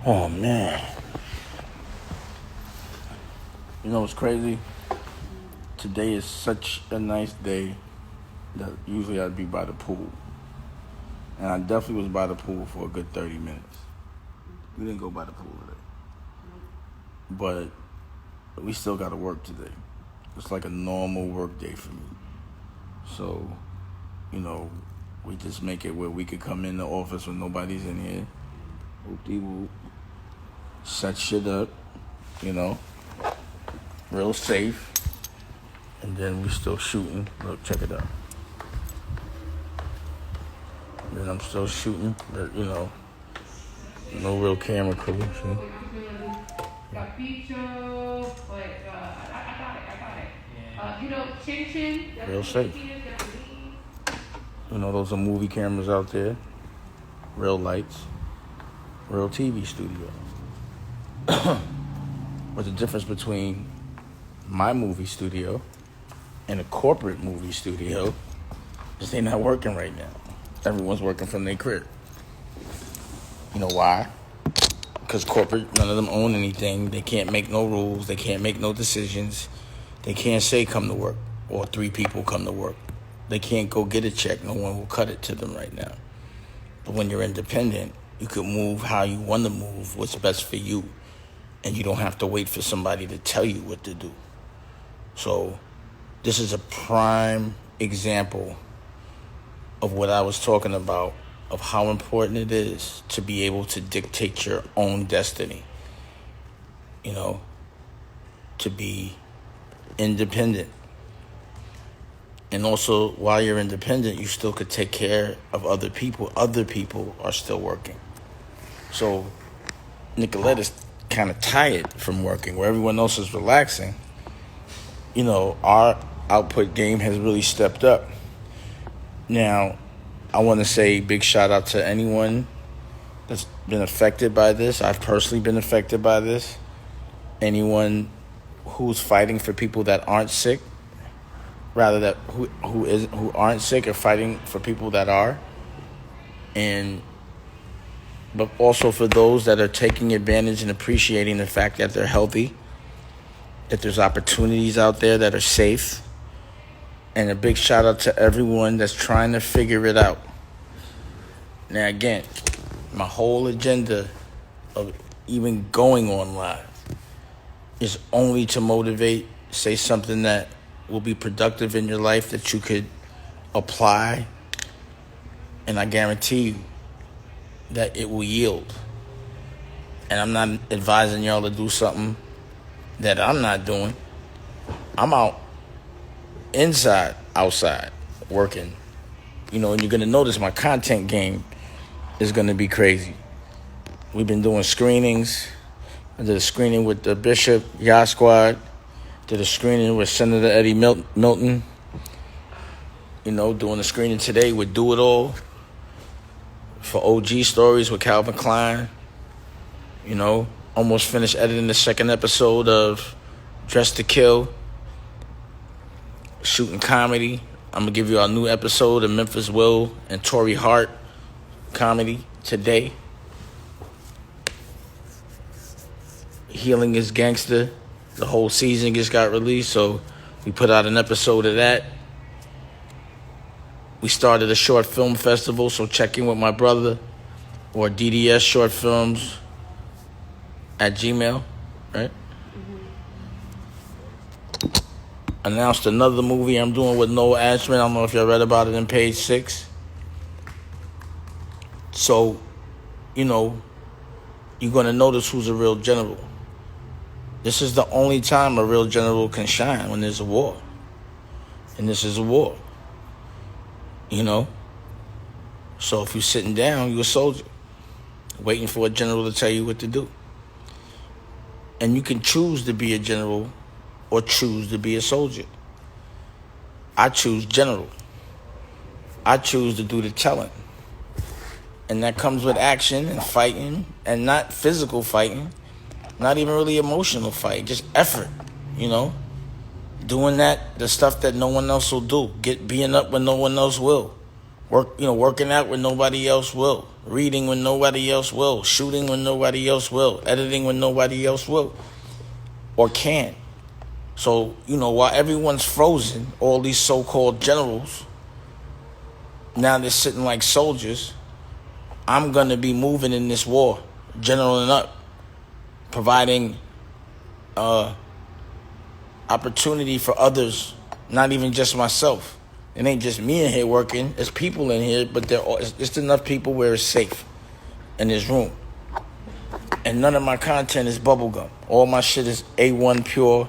Oh, man. You know what's crazy? Today is such a nice day that usually I'd be by the pool. And I definitely was by the pool for a good 30 minutes. We didn't go by the pool today. But we still got to work today. It's like a normal work day for me. So, you know, we just make it where we could come in the office when nobody's in here. Whoop-de-whoop. Set shit up, you know, real safe. And then we still shooting. Look, check it out. And then I'm still shooting, but, you know, no real camera crew, see? Real safe. You know, those are movie cameras out there. Real lights. Real TV studio. But the difference between my movie studio and a corporate movie studio is they're not working right now. Everyone's working from their crib. You know why? Because corporate, none of them own anything. They can't make no rules. They can't make no decisions. They can't say come to work or 3 people come to work. They can't go get a check. No one will cut it to them right now. But when you're independent, you can move how you want to move, what's best for you. And you don't have to wait for somebody to tell you what to do. So this is a prime example of what I was talking about, of how important it is to be able to dictate your own destiny. You know, to be independent. And also, while you're independent, you still could take care of other people. Other people are still working. So Nicolette is kind of tired from working, where everyone else is relaxing. You know, our output game has really stepped up. Now, I want to say big shout out to anyone that's been affected by this. I've personally been affected by this. Anyone who's fighting for people that aren't sick, rather that who aren't sick, are fighting for people that are. But also for those that are taking advantage and appreciating the fact that they're healthy, that there's opportunities out there that are safe. And a big shout out to everyone that's trying to figure it out. Now again, my whole agenda of even going on live is only to motivate, say something that will be productive in your life that you could apply. And I guarantee you that it will yield. And I'm not advising y'all to do something that I'm not doing. I'm outside, working. You know, and you're going to notice my content game is going to be crazy. We've been doing screenings. I did a screening with the Bishop, Yacht Squad. Did a screening with Senator Eddie Milton. You know, doing a screening today with Do It All for OG Stories with Calvin Klein. You know, almost finished editing the 2nd episode of Dress to Kill. Shooting comedy. I'm going to give you our new episode of Memphis Will and Tory Hart comedy today. Healing is Gangster. The whole season just got released, so we put out an episode of that. We started a short film festival, so check in with my brother, or DDS Short Films at Gmail, right? Announced another movie I'm doing with Noah Ashman. I don't know if y'all read about it in page 6. So, you know, you're going to notice who's a real general. This is the only time a real general can shine, when there's a war. And this is a war. You know? So if you're sitting down, you're a soldier, waiting for a general to tell you what to do. And you can choose to be a general or choose to be a soldier. I choose general. I choose to do the telling. And that comes with action and fighting, and not physical fighting, not even really emotional fight, just effort, you know? Doing the stuff that no one else will do. Being up when no one else will. Working out when nobody else will, reading when nobody else will, shooting when nobody else will, editing when nobody else will or can. So, while everyone's frozen, all these so-called generals, now they're sitting like soldiers. I'm going to be moving in this war, generaling up, providing opportunity for others, not even just myself. It ain't just me in here working. There's people in here, but it's just enough people where it's safe in this room. And none of my content is bubblegum. All my shit is A1 pure,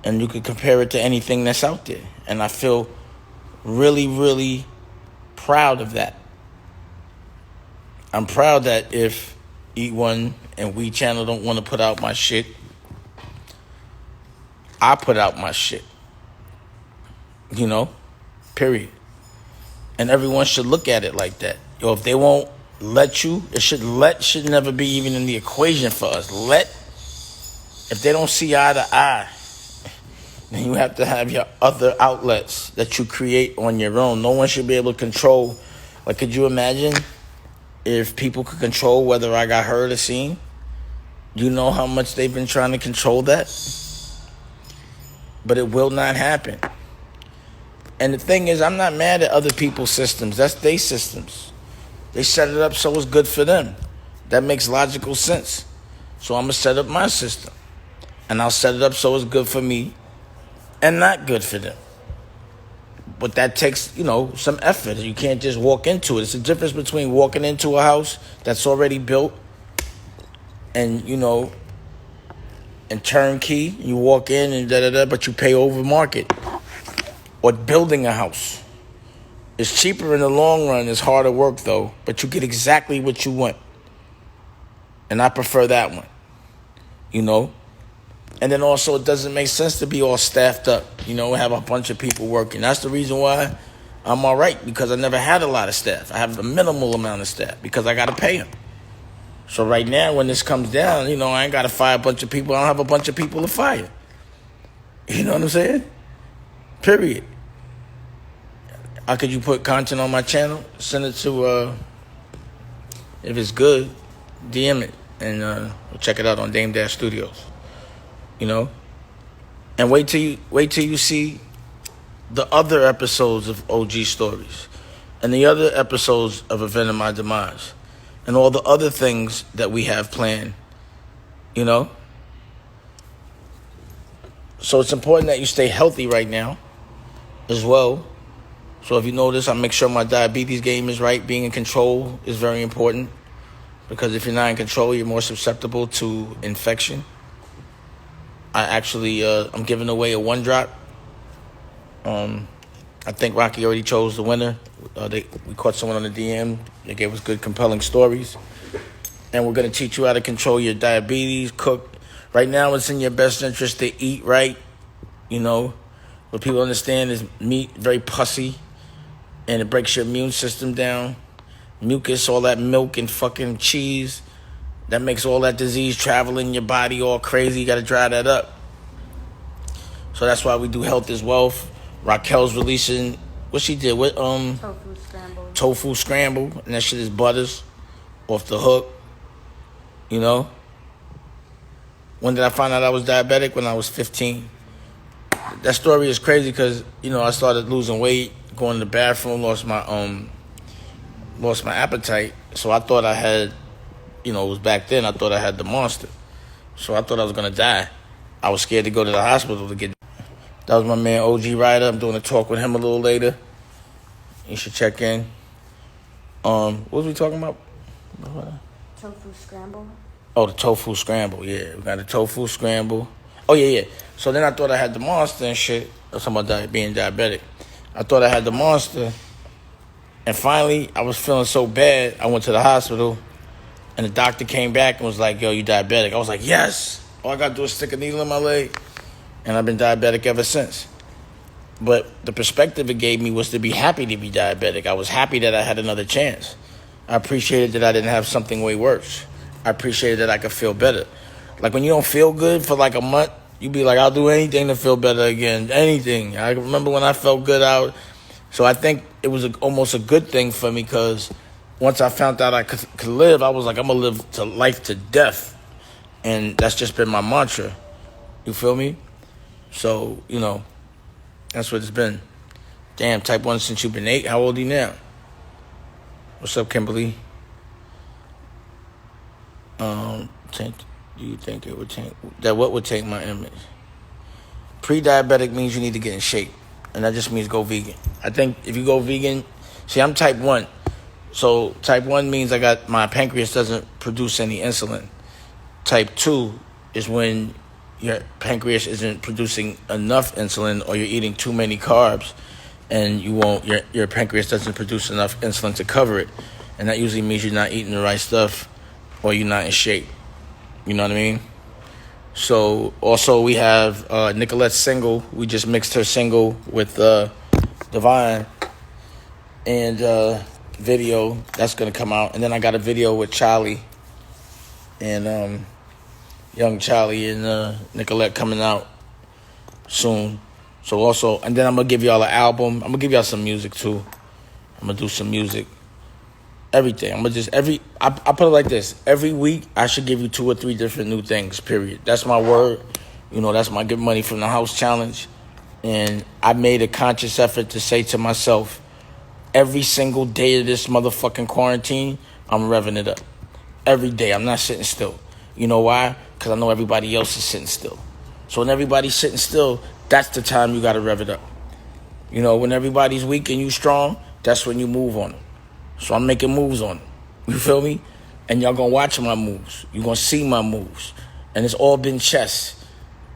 and you could compare it to anything that's out there. And I feel really, really proud of that. I'm proud that if E1 and We Channel don't want to put out my shit, I put out my shit. Period. And everyone should look at it like that. If they won't let you, should never be even in the equation for us. If they don't see eye to eye, then you have to have your other outlets that you create on your own. No one should be able to control. Like, could you imagine if people could control whether I got heard or seen? You know how much they've been trying to control that? But it will not happen. And the thing is, I'm not mad at other people's systems. That's their systems. They set it up so it's good for them. That makes logical sense. So I'm going to set up my system. And I'll set it up so it's good for me and not good for them. But that takes, some effort. You can't just walk into it. It's the difference between walking into a house that's already built and, and turnkey. You walk in and but you pay over market. Or building a house. It's cheaper in the long run. It's harder work, though. But you get exactly what you want. And I prefer that one. And then also it doesn't make sense to be all staffed up. Have a bunch of people working. That's the reason why I'm all right. Because I never had a lot of staff. I have a minimal amount of staff. Because I got to pay them. So right now, when this comes down, I ain't got to fire a bunch of people. I don't have a bunch of people to fire. You know what I'm saying? Period. How could you put content on my channel? Send it to, if it's good, DM it. And we'll check it out on Dame Dash Studios. And wait till you see the other episodes of OG Stories. And the other episodes of Event of My Demise. And all the other things that we have planned. So it's important that you stay healthy right now as well. So if you notice, I make sure my diabetes game is right. Being in control is very important. Because if you're not in control, you're more susceptible to infection. I'm giving away a 1-drop. I think Rocky already chose the winner. We caught someone on the DM. They gave us good, compelling stories. And we're going to teach you how to control your diabetes, cook. Right now, it's in your best interest to eat right. What people understand is meat, very pussy. And it breaks your immune system down. Mucus, all that milk and fucking cheese. That makes all that disease travel in your body all crazy. You got to dry that up. So that's why we do Health is Wealth. Raquel's releasing, what she did with tofu scramble. And that shit is butters off the hook. When did I find out I was diabetic? When I was 15. That story is crazy because, I started losing weight, going to the bathroom, lost my appetite. So I thought I had, it was back then, I thought I had the monster. So I thought I was going to die. I was scared to go to the hospital to get. That was my man OG Ryder. I'm doing a talk with him a little later. You should check in. What was we talking about? Tofu scramble. Oh, the tofu scramble. Yeah, we got the tofu scramble. Oh, yeah. So then I thought I had the monster and shit. I was talking about being diabetic. I thought I had the monster. And finally, I was feeling so bad, I went to the hospital. And the doctor came back and was like, yo, you diabetic. I was like, yes. All I got to do is stick a needle in my leg. And I've been diabetic ever since. But the perspective it gave me was to be happy to be diabetic. I was happy that I had another chance. I appreciated that I didn't have something way worse. I appreciated that I could feel better. Like when you don't feel good for like a month, you be like, I'll do anything to feel better again. Anything. I remember when I felt good out, So I think it was almost a good thing for me because once I found out I could live, I was like, I'm going to live to life to death. And that's just been my mantra. You feel me? So, you know, that's what it's been. Damn, type 1 since you've been 8. How old are you now? What's up, Kimberly? Do you think it would change? What would take my image? Pre-diabetic means you need to get in shape. And that just means go vegan. I think if you go vegan, see, I'm type 1. So type 1 means my pancreas doesn't produce any insulin. Type 2 is when your pancreas isn't producing enough insulin or you're eating too many carbs and your pancreas doesn't produce enough insulin to cover it. And that usually means you're not eating the right stuff or you're not in shape. You know what I mean? So also we have Nicolette's single. We just mixed her single with Divine and video that's gonna come out. And then I got a video with Charlie and young Charlie and Nicolette coming out soon. So also, and then I'm gonna give y'all an album. I'm gonna give y'all some music too. I'm gonna do some music. Everything. I put it like this. Every week, I should give you 2 or 3 different new things, period. That's my word. You know, that's my Get Money from the House challenge. And I made a conscious effort to say to myself, every single day of this motherfucking quarantine, I'm revving it up. Every day. I'm not sitting still. You know why? Because I know everybody else is sitting still. So when everybody's sitting still, that's the time you got to rev it up. You know, when everybody's weak and you strong, that's when you move on them. So I'm making moves on them. You feel me? And y'all gonna watch my moves. You're gonna see my moves. And it's all been chess.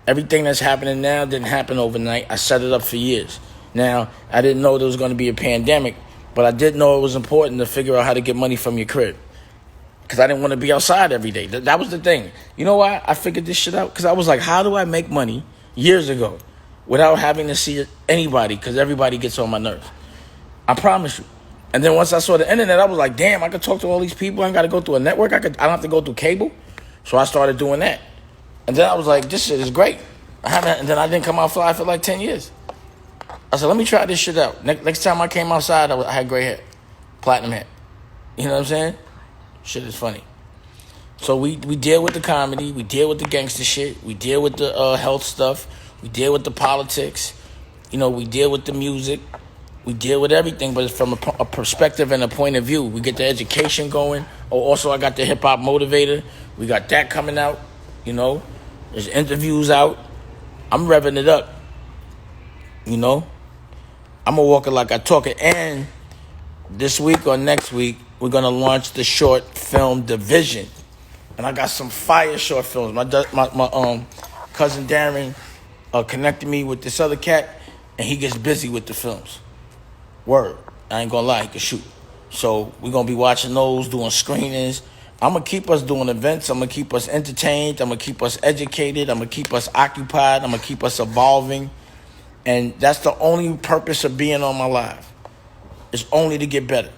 Everything that's happening now didn't happen overnight. I set it up for years. Now, I didn't know there was gonna be a pandemic, but I did know it was important to figure out how to get money from your crib. Because I didn't want to be outside every day. That was the thing. You know why I figured this shit out? Because I was like, how do I make money years ago without having to see anybody? Because everybody gets on my nerves. I promise you. And then once I saw the internet, I was like, damn, I could talk to all these people. I ain't got to go through a network. I don't have to go through cable. So I started doing that. And then I was like, this shit is great. And then I didn't come out fly for like 10 years. I said, let me try this shit out. Next time I came outside, I had gray hair. Platinum hair. You know what I'm saying? Shit is funny. So we deal with the comedy. We deal with the gangster shit. We deal with the health stuff. We deal with the politics. You know, we deal with the music. We deal with everything, but it's from a perspective and a point of view. We get the education going. Oh, also, I got the hip-hop motivator. We got that coming out, you know. There's interviews out. I'm revving it up, you know. I'm going to walk it like I talk it. And this week or next week, we're going to launch the short film division. And I got some fire short films. My cousin Darren connected me with this other cat, and he gets busy with the films. Word. I ain't gonna lie, he can shoot. So we're gonna be watching those, doing screenings. I'm gonna keep us doing events. I'm gonna keep us entertained. I'm gonna keep us educated. I'm gonna keep us occupied. I'm gonna keep us evolving. And that's the only purpose of being on my live. It's only to get better.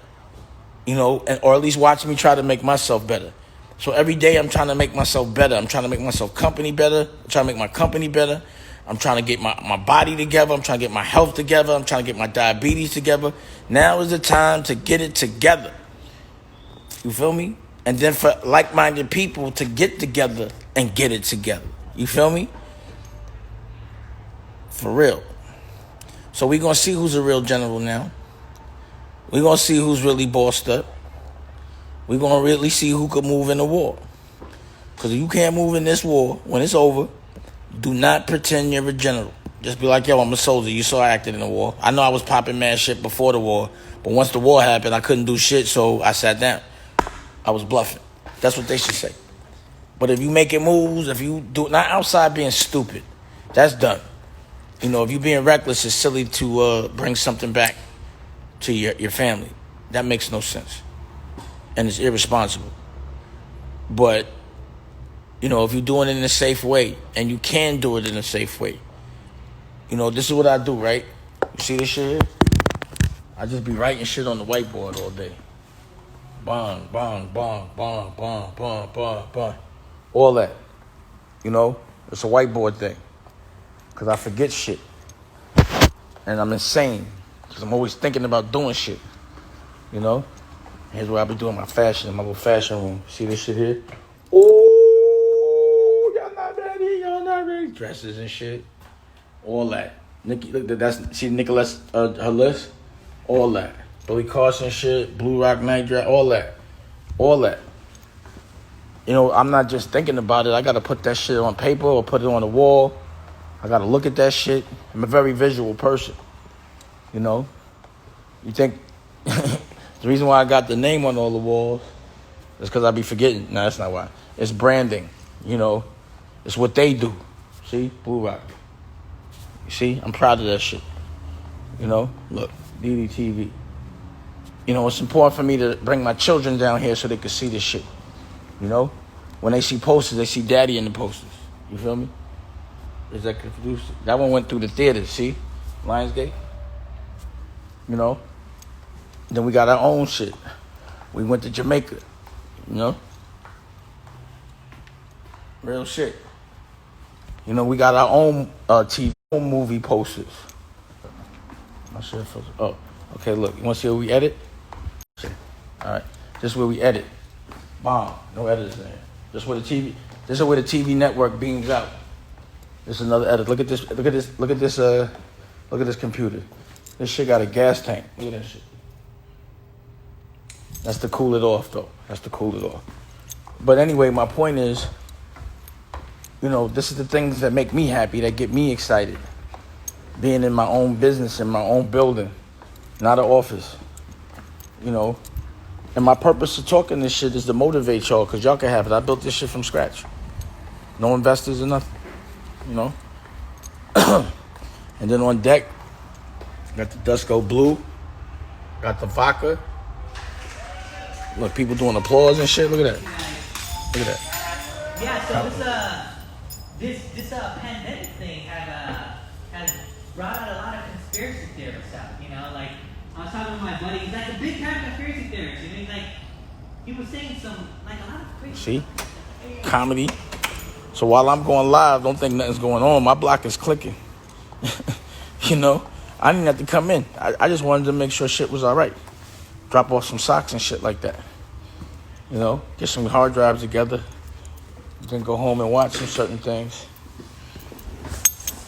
You know, or at least watch me try to make myself better. So every day I'm trying to make myself better. I'm trying to make myself company better. I'm trying to make my company better. I'm trying to get my body together. I'm trying to get my health together. I'm trying to get my diabetes together. Now is the time to get it together. You feel me? And then for like-minded people to get together and get it together. You feel me? For real. So we're going to see who's a real general now. We're going to see who's really bossed up. We're going to really see who could move in the war. Because if you can't move in this war, when it's over, do not pretend you're a general. Just be like, yo, I'm a soldier. You saw I acted in the war. I know I was popping mad shit before the war. But once the war happened, I couldn't do shit, so I sat down. I was bluffing. That's what they should say. But if you making moves, if you do, not outside being stupid, that's done. You know, if you being reckless, it's silly to bring something back to your family. That makes no sense. And it's irresponsible. But you know, if you're doing it in a safe way, and you can do it in a safe way. You know, this is what I do, right? You see this shit here? I just be writing shit on the whiteboard all day. Bong, bong, bong, bong, bong, bong, bong, bong. All that. You know? It's a whiteboard thing. Because I forget shit. And I'm insane. Because I'm always thinking about doing shit, you know? Here's where I be doing my fashion, my little fashion room. See this shit here? Oh, y'all not ready. Dresses and shit. All that. Nikki, look, see Nicolette's, her list? All that. Billy Carson shit, Blue Rock Night Dress, all that. All that. You know, I'm not just thinking about it. I got to put that shit on paper or put it on the wall. I got to look at that shit. I'm a very visual person. You know? You think the reason why I got the name on all the walls is because I be forgetting. No, that's not why. It's branding. You know? It's what they do. See? Blue Rock. You see? I'm proud of that shit. You know? Look. DDTV. You know, it's important for me to bring my children down here so they can see this shit. You know? When they see posters, they see daddy in the posters. You feel me? Executive producer. That one went through the theaters, see? Lionsgate. You know? Then we got our own shit. We went to Jamaica. You know? Real shit. You know, we got our own TV movie posters. I'm not sure if it's... Oh, okay, look. You want to see where we edit? All right. This is where we edit. Bomb. No editors in here. This is where the TV... This is where the TV network beams out. This is another edit. Look at this. Look at this. Look at this. Look at this computer. This shit got a gas tank. Look at that shit. That's to cool it off, though. That's to cool it off. But anyway, my point is, you know, this is the things that make me happy, that get me excited. Being in my own business, in my own building, not an office. You know, and my purpose of talking this shit is to motivate y'all, because y'all can have it. I built this shit from scratch. No investors or nothing. You know? And then on deck, got the Dusco Blue. Got the vodka. Look, people doing applause and shit. Look at that. Look at that. Yeah, so this pandemic thing has brought out a lot of conspiracy theorists out, you know? Like, I was talking with my buddy, he's like a big time conspiracy theorist, you know? He's like, he was saying some, like, a lot of crazy See? Comedy. So while I'm going live, don't think nothing's going on. My block is clicking. You know? I didn't have to come in. I just wanted to make sure shit was all right. Drop off some socks and shit like that. You know? Get some hard drives together. Then go home and watch some certain things.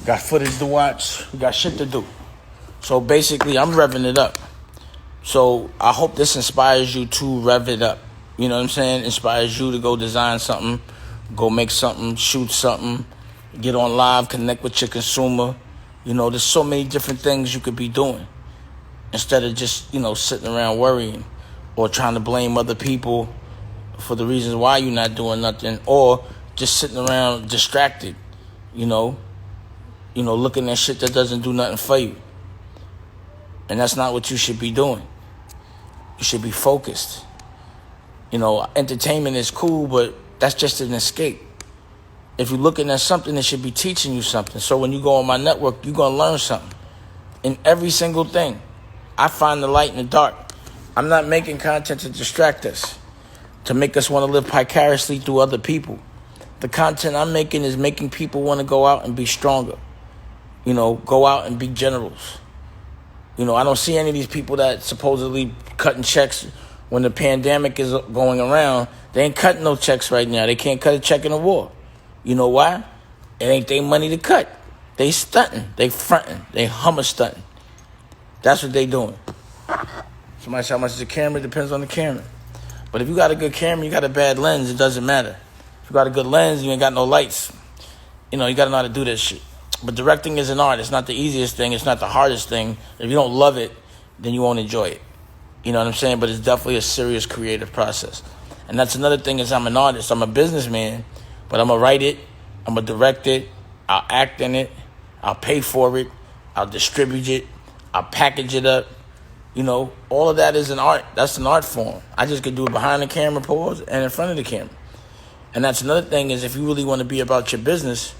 Got footage to watch. We got shit to do. So basically, I'm revving it up. So I hope this inspires you to rev it up. You know what I'm saying? Inspires you to go design something. Go make something, shoot something, get on live, connect with your consumer. You know, there's so many different things you could be doing instead of just, you know, sitting around worrying or trying to blame other people for the reasons why you're not doing nothing, or just sitting around distracted, you know, looking at shit that doesn't do nothing for you. And that's not what you should be doing. You should be focused. You know, entertainment is cool, but that's just an escape. If you're looking at something, it should be teaching you something. So when you go on my network, you're going to learn something. In every single thing, I find the light in the dark. I'm not making content to distract us, to make us want to live vicariously through other people. The content I'm making is making people want to go out and be stronger. You know, go out and be generals. You know, I don't see any of these people that supposedly cutting checks when the pandemic is going around. They ain't cutting no checks right now. They can't cut a check in a war. You know why? It ain't their money to cut. They stunting. They fronting. They hummer stunting. That's what they doing. Somebody said how much is the camera? It depends on the camera. But if you got a good camera, you got a bad lens, it doesn't matter. If you got a good lens, you ain't got no lights. You know, you got to know how to do this shit. But directing is an art. It's not the easiest thing. It's not the hardest thing. If you don't love it, then you won't enjoy it. You know what I'm saying? But it's definitely a serious creative process. And that's another thing is I'm an artist. I'm a businessman, but I'm going to write it. I'm going to direct it. I'll act in it. I'll pay for it. I'll distribute it. I'll package it up. You know, all of that is an art. That's an art form. I just could do it behind the camera, pause, and in front of the camera. And that's another thing is if you really want to be about your business,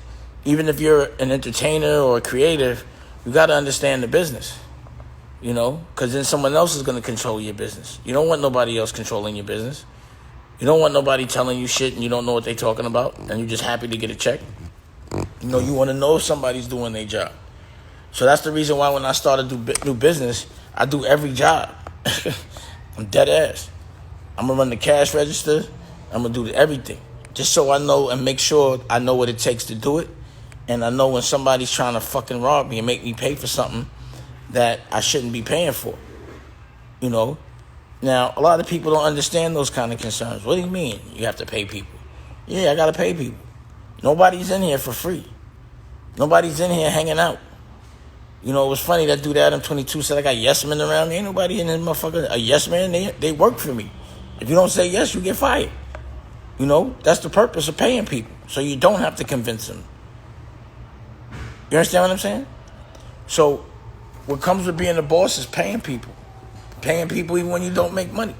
even if you're an entertainer or a creative, you got to understand the business. You know, because then someone else is going to control your business. You don't want nobody else controlling your business. You don't want nobody telling you shit and you don't know what they're talking about and you're just happy to get a check. You know, you want to know if somebody's doing their job. So that's the reason why when I started new business, I do every job. I'm dead ass. I'm going to run the cash register. I'm going to do everything. Just so I know and make sure I know what it takes to do it. And I know when somebody's trying to fucking rob me and make me pay for something that I shouldn't be paying for. You know? Now, a lot of people don't understand those kind of concerns. What do you mean you have to pay people? Yeah, I got to pay people. Nobody's in here for free. Nobody's in here hanging out. You know, it was funny, that dude Adam 22 said I got yes men around me. Ain't nobody in this motherfucker a yes man. They work for me. If you don't say yes, you get fired. You know, that's the purpose of paying people. So you don't have to convince them. You understand what I'm saying? So what comes with being a boss is paying people. Paying people even when you don't make money.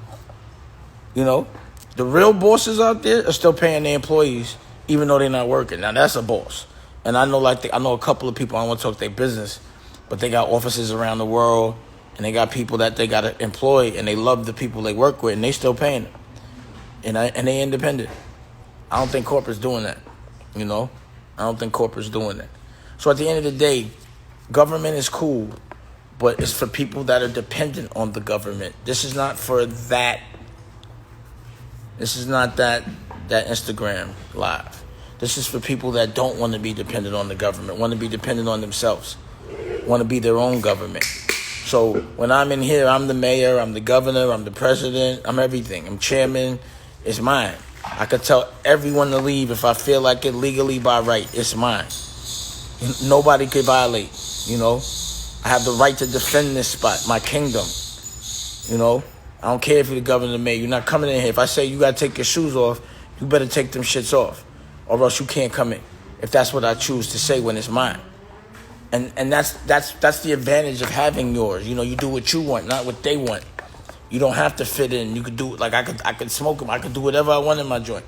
You know, the real bosses out there are still paying their employees even though they're not working. Now that's a boss. And I know I know a couple of people, I don't want to talk their business, but they got offices around the world and they got people that they got to employ and they love the people they work with and they still paying them. And they independent. I don't think corporate's doing that. You know, I don't think corporate's doing that. So at the end of the day, government is cool, but it's for people that are dependent on the government. This is not for that. This is not that Instagram live. This is for people that don't want to be dependent on the government, want to be dependent on themselves, want to be their own government. So when I'm in here, I'm the mayor, I'm the governor, I'm the president, I'm everything. I'm chairman. It's mine. I could tell everyone to leave if I feel like it legally by right. It's mine. Nobody could violate, you know. I have the right to defend this spot, my kingdom. You know, I don't care if you're the governor or the mayor. You're not coming in here. If I say you got to take your shoes off, you better take them shits off, or else you can't come in. If that's what I choose to say when it's mine. And that's the advantage of having yours. You know, you do what you want, not what they want. You don't have to fit in. You could do it like I could smoke them. I could do whatever I want in my joint.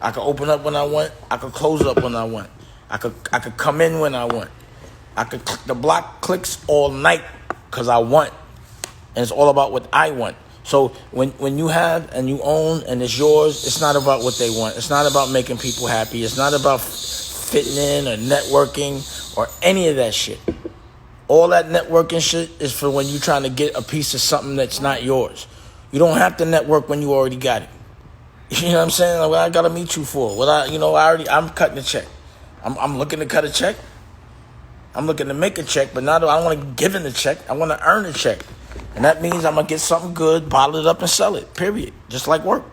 I could open up when I want. I could close up when I want. I could come in when I want. The block clicks all night because I want. And it's all about what I want. So when you have and you own and it's yours, it's not about what they want. It's not about making people happy. It's not about fitting in or networking or any of that shit. All that networking shit is for when you're trying to get a piece of something that's not yours. You don't have to network when you already got it. You know what I'm saying? Like, what I gotta meet you for? I'm cutting a check. I'm looking to cut a check. I'm looking to make a check, but not I don't want to give in the check. I want to earn a check. And that means I'm going to get something good, bottle it up and sell it, period. Just like work.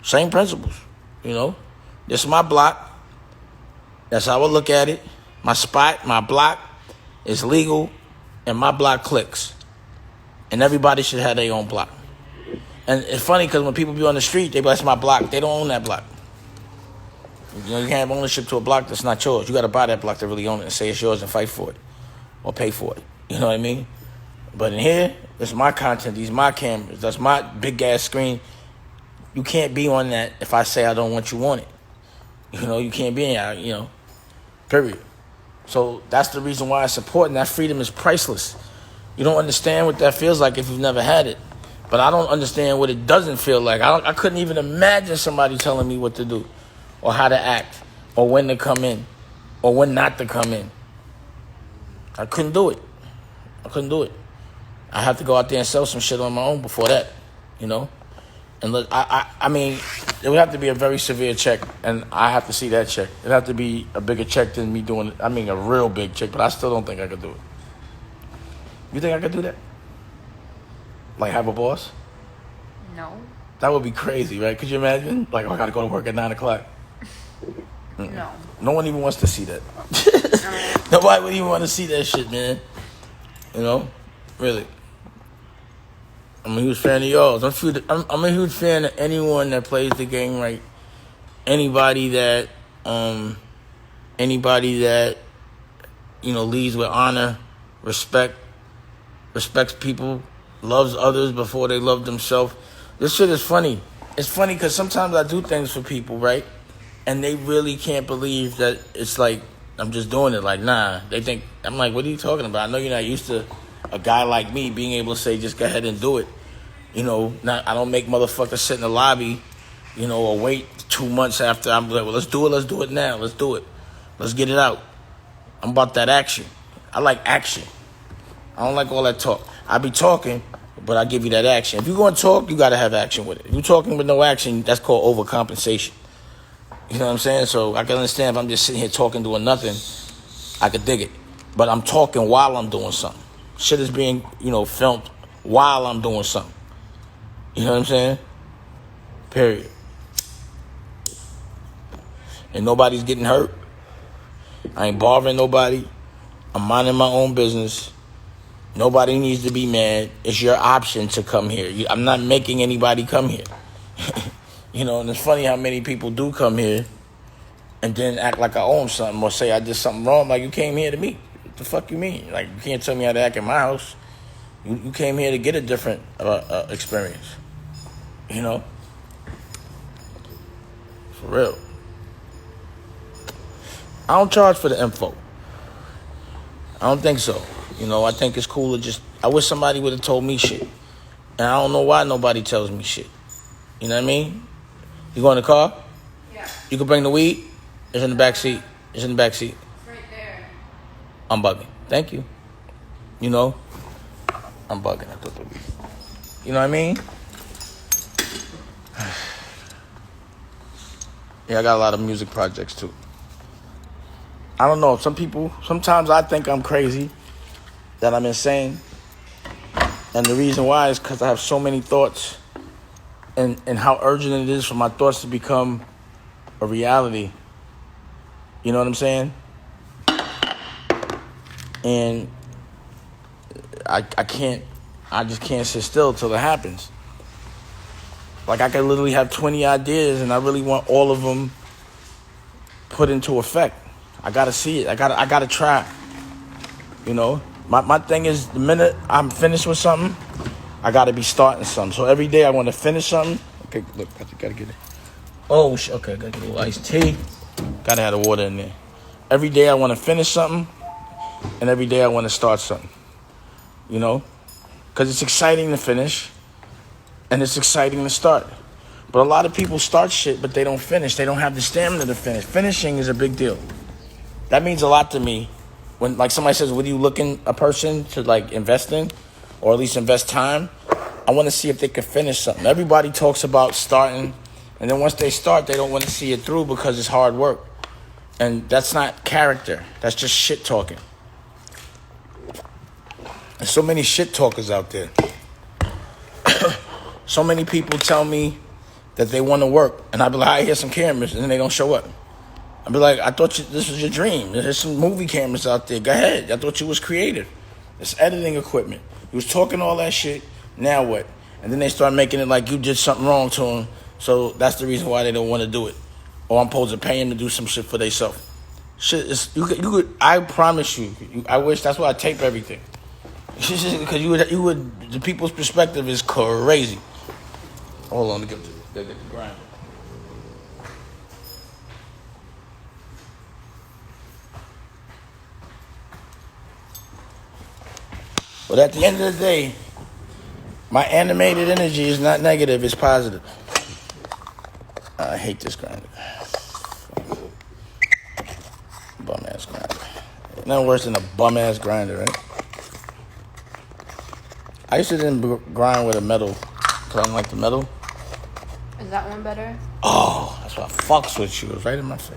Same principles, you know. This is my block. That's how I look at it. My spot, my block is legal, and my block clicks. And everybody should have their own block. And it's funny because when people be on the street, they be like, that's my block. They don't own that block. You know, you can't have ownership to a block that's not yours. You got to buy that block to really own it and say it's yours and fight for it or pay for it. You know what I mean? But in here, it's my content. These my cameras. That's my big-ass screen. You can't be on that if I say I don't want you on it. You know, you can't be in it, you know, period. So that's the reason why it's important. That freedom is priceless. You don't understand what that feels like if you've never had it. But I don't understand what it doesn't feel like. I couldn't even imagine somebody telling me what to do or how to act or when to come in or when not to come in. I couldn't do it. I have to go out there and sell some shit on my own before that, you know? And look, I mean, it would have to be a very severe check, and I have to see that check. It'd have to be a bigger check than me doing it. I mean, a real big check, but I still don't think I could do it. You think I could do that? Like, have a boss? No. That would be crazy, right? Could you imagine? Like, oh, I got to go to work at 9 o'clock. No. No one even wants to see that. Nobody would even want to see that shit, man. You know? Really. I'm a huge fan of y'all. I'm a huge fan of anyone that plays the game right. Anybody that you know, leads with honor, respects people, loves others before they love themselves. This shit is funny. It's funny because sometimes I do things for people, right? And they really can't believe that it's like I'm just doing it. Like, nah. They think, I'm like, what are you talking about? I know you're not used to a guy like me being able to say, just go ahead and do it. You know, I don't make motherfuckers sit in the lobby, you know, or wait 2 months after. I'm like, well, let's do it now. Let's do it. Let's get it out. I'm about that action. I like action. I don't like all that talk. I be talking, but I give you that action. If you're going to talk, you got to have action with it. If you're talking with no action, that's called overcompensation. You know what I'm saying? So I can understand if I'm just sitting here talking, doing nothing, I could dig it. But I'm talking while I'm doing something. Shit is being, filmed while I'm doing something. You know what I'm saying? Period. And nobody's getting hurt. I ain't bothering nobody. I'm minding my own business. Nobody needs to be mad. It's your option to come here. I'm not making anybody come here. And it's funny how many people do come here and then act like I owe them something or say I did something wrong. Like, you came here to me. What the fuck you mean? Like, you can't tell me how to act in my house. You came here to get a different experience. For real. I don't charge for the info. I don't think so. I think it's cool to just... I wish somebody would have told me shit. And I don't know why nobody tells me shit. You know what I mean? You go in the car? Yeah. You can bring the weed? It's in the back seat. It's in the back seat. It's right there. I'm bugging. Thank you. I'm bugging. I thought the weed. You know what I mean? Yeah, I got a lot of music projects too. I don't know. Sometimes I think I'm crazy, that I'm insane. And the reason why is because I have so many thoughts and how urgent it is for my thoughts to become a reality. You know what I'm saying? And I just can't sit still till it happens. Like, I could literally have 20 ideas and I really want all of them put into effect. I gotta see it. I gotta try. My thing is, the minute I'm finished with something, I gotta be starting something. So every day I want to finish something. Okay, look, I gotta get it. Oh shit. Okay, gotta get a little iced tea. Gotta have the water in there. Every day I want to finish something, and every day I want to start something. Because it's exciting to finish, and it's exciting to start. But a lot of people start shit, but they don't finish. They don't have the stamina to finish. Finishing is a big deal. That means a lot to me. When, like, somebody says, what are you looking a person to, like, invest in? Or at least invest time? I want to see if they can finish something. Everybody talks about starting, and then once they start, they don't want to see it through because it's hard work. And that's not character. That's just shit talking. There's so many shit talkers out there. So many people tell me that they want to work, and I be like, here's some cameras, and then they don't show up. I be like, I thought this was your dream. There's some movie cameras out there. Go ahead. I thought you was creative. It's editing equipment. You was talking all that shit. Now what? And then they start making it like you did something wrong to them. So that's the reason why they don't want to do it. Or I'm supposed to pay them to do some shit for themselves. Shit is you could. I promise you. I wish that's why I tape everything. Because you would. The people's perspective is crazy. Hold on, to get the grind. But at the end of the day, my animated energy is not negative, it's positive. I hate this grinder. Bum-ass grinder. Nothing worse than a bum-ass grinder, right? I used to grind with a metal, because I don't like the metal. Is that one better? Oh, that's what fucks with you. It's right in my face.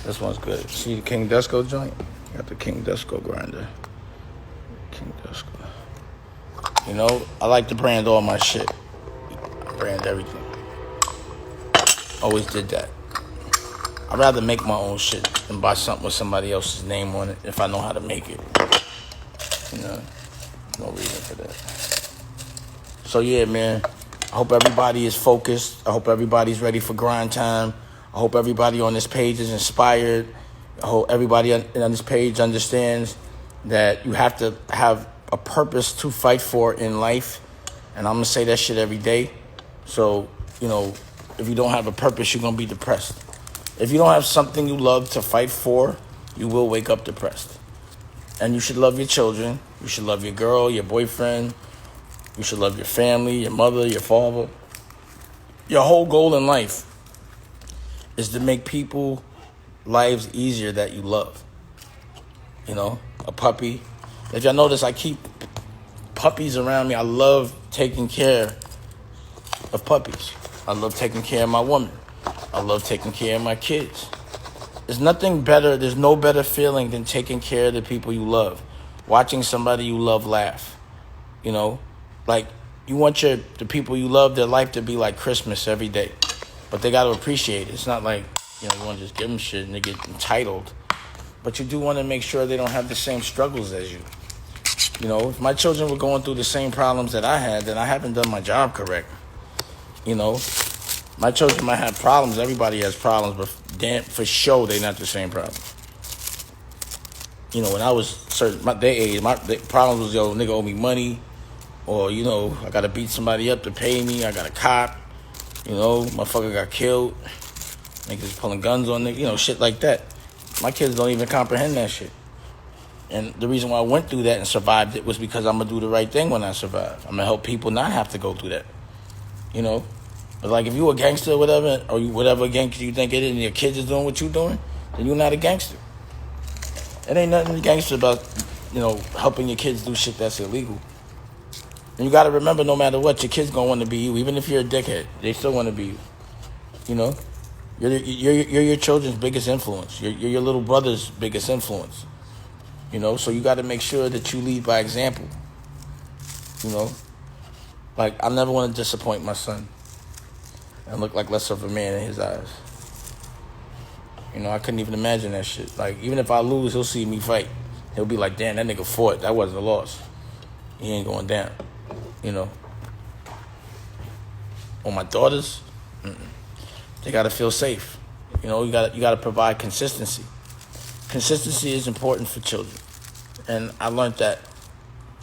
This one's good. See the King Desco joint? Got the King Desco grinder. King Desco. I like to brand all my shit. I brand everything. Always did that. I'd rather make my own shit than buy something with somebody else's name on it if I know how to make it. No reason for that. So yeah, man. I hope everybody is focused. I hope everybody's ready for grind time. I hope everybody on this page is inspired. I hope everybody on this page understands that you have to have a purpose to fight for in life. And I'm going to say that shit every day. So, if you don't have a purpose, you're going to be depressed. If you don't have something you love to fight for, you will wake up depressed. And you should love your children. You should love your girl, your boyfriend. You should love your family, your mother, your father. Your whole goal in life is to make people lives easier that you love. a puppy. If y'all notice, I keep puppies around me. I love taking care of puppies. I love taking care of my woman. I love taking care of my kids. There's nothing better, there's no better feeling than taking care of the people you love. Watching somebody you love laugh. You know? Like, you want the people you love, their life to be like Christmas every day. But they got to appreciate it. It's not like, you want to just give them shit and they get entitled. But you do want to make sure they don't have the same struggles as you. If my children were going through the same problems that I had, then I haven't done my job correct. My children might have problems. Everybody has problems, but for sure, they're not the same problem. When I was their age, the problem was, nigga owe me money, or, I got to beat somebody up to pay me. I got a cop, motherfucker got killed. Niggas pulling guns on niggas, shit like that. My kids don't even comprehend that shit. And the reason why I went through that and survived it was because I'm going to do the right thing when I survive. I'm going to help people not have to go through that. But like if you a gangster or whatever, or whatever gangster you think it is, and your kids is doing what you doing, then you're not a gangster. It ain't nothing gangster about, helping your kids do shit that's illegal. And you got to remember, no matter what, your kids going to want to be you. Even if you're a dickhead, they still want to be you. You're your children's biggest influence. You're your little brother's biggest influence. So you got to make sure that you lead by example. Like, I never want to disappoint my son and look like less of a man in his eyes. I couldn't even imagine that shit. Like, even if I lose, he'll see me fight. He'll be like, damn, that nigga fought. That wasn't a loss. He ain't going down. On my daughters, they got to feel safe. You got to provide consistency. Consistency is important for children. And I learned that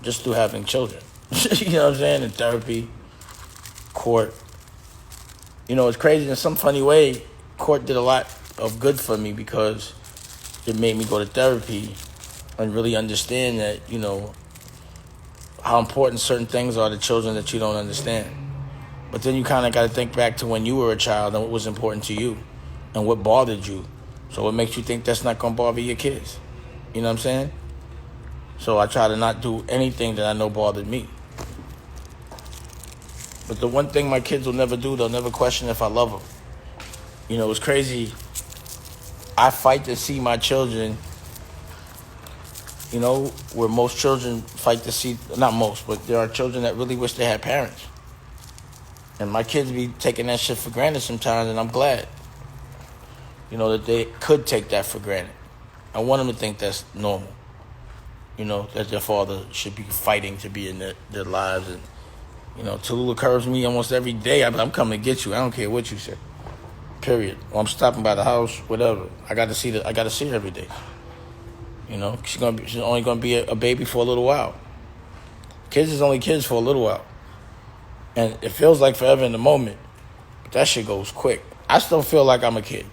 just through having children. You know what I'm saying? In therapy, court. It's crazy. In some funny way, court did a lot of good for me because it made me go to therapy and really understand that, how important certain things are to children that you don't understand. But then you kind of got to think back to when you were a child and what was important to you and what bothered you. So what makes you think that's not going to bother your kids? You know what I'm saying? So I try to not do anything that I know bothered me. But the one thing my kids will never do, they'll never question if I love them. It's crazy. I fight to see my children, where most children fight to see, not most, but there are children that really wish they had parents. And my kids be taking that shit for granted sometimes, and I'm glad, that they could take that for granted. I want them to think that's normal, that their father should be fighting to be in their lives. And, Tallulah curves me almost every day. I'm coming to get you. I don't care what you say. Period. Or I'm stopping by the house, whatever. I got to see her every day. She's only gonna be a baby for a little while. Kids is only kids for a little while, and it feels like forever in the moment. But that shit goes quick. I still feel like I'm a kid.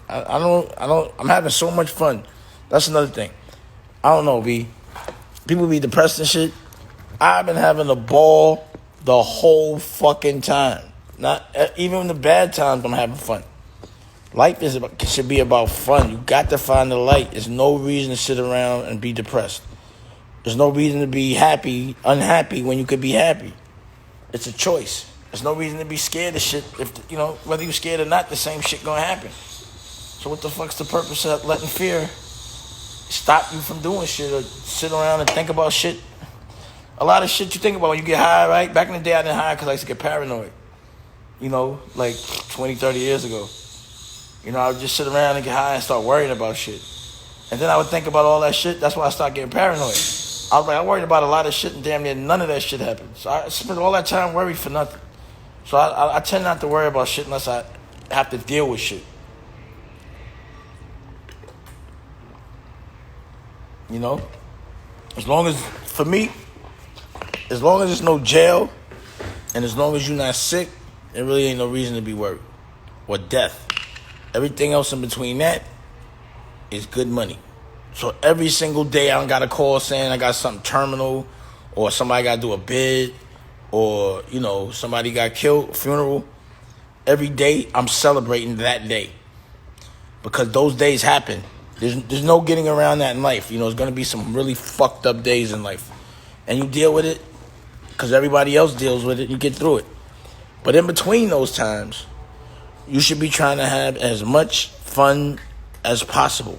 I don't. I'm having so much fun. That's another thing. I don't know, B. People be depressed and shit. I've been having a ball the whole fucking time. Not even in the bad times, I'm having fun. Life should be about fun. You got to find the light. There's no reason to sit around and be depressed. There's no reason to be unhappy when you could be happy. It's a choice. There's no reason to be scared of shit. If whether you're scared or not, the same shit gonna happen. So what the fuck's the purpose of letting fear stop you from doing shit or sit around and think about shit? A lot of shit you think about when you get high, right? Back in the day, I didn't high because I used to get paranoid. Like 20, 30 years ago. I would just sit around and get high and start worrying about shit. And then I would think about all that shit. That's why I started getting paranoid. I was like, I worried about a lot of shit and damn near none of that shit happened. So I spent all that time worried for nothing. So I tend not to worry about shit unless I have to deal with shit. As long as, for me, as long as there's no jail and as long as you're not sick, there really ain't no reason to be worried. Or death. Everything else in between that is good money. So every single day I don't got a call saying I got something terminal or somebody got to do a bid or, somebody got killed, funeral. Every day I'm celebrating that day because those days happen. There's no getting around that in life. You know, there's going to be some really fucked up days in life. And you deal with it because everybody else deals with it. You get through it. But in between those times, you should be trying to have as much fun as possible.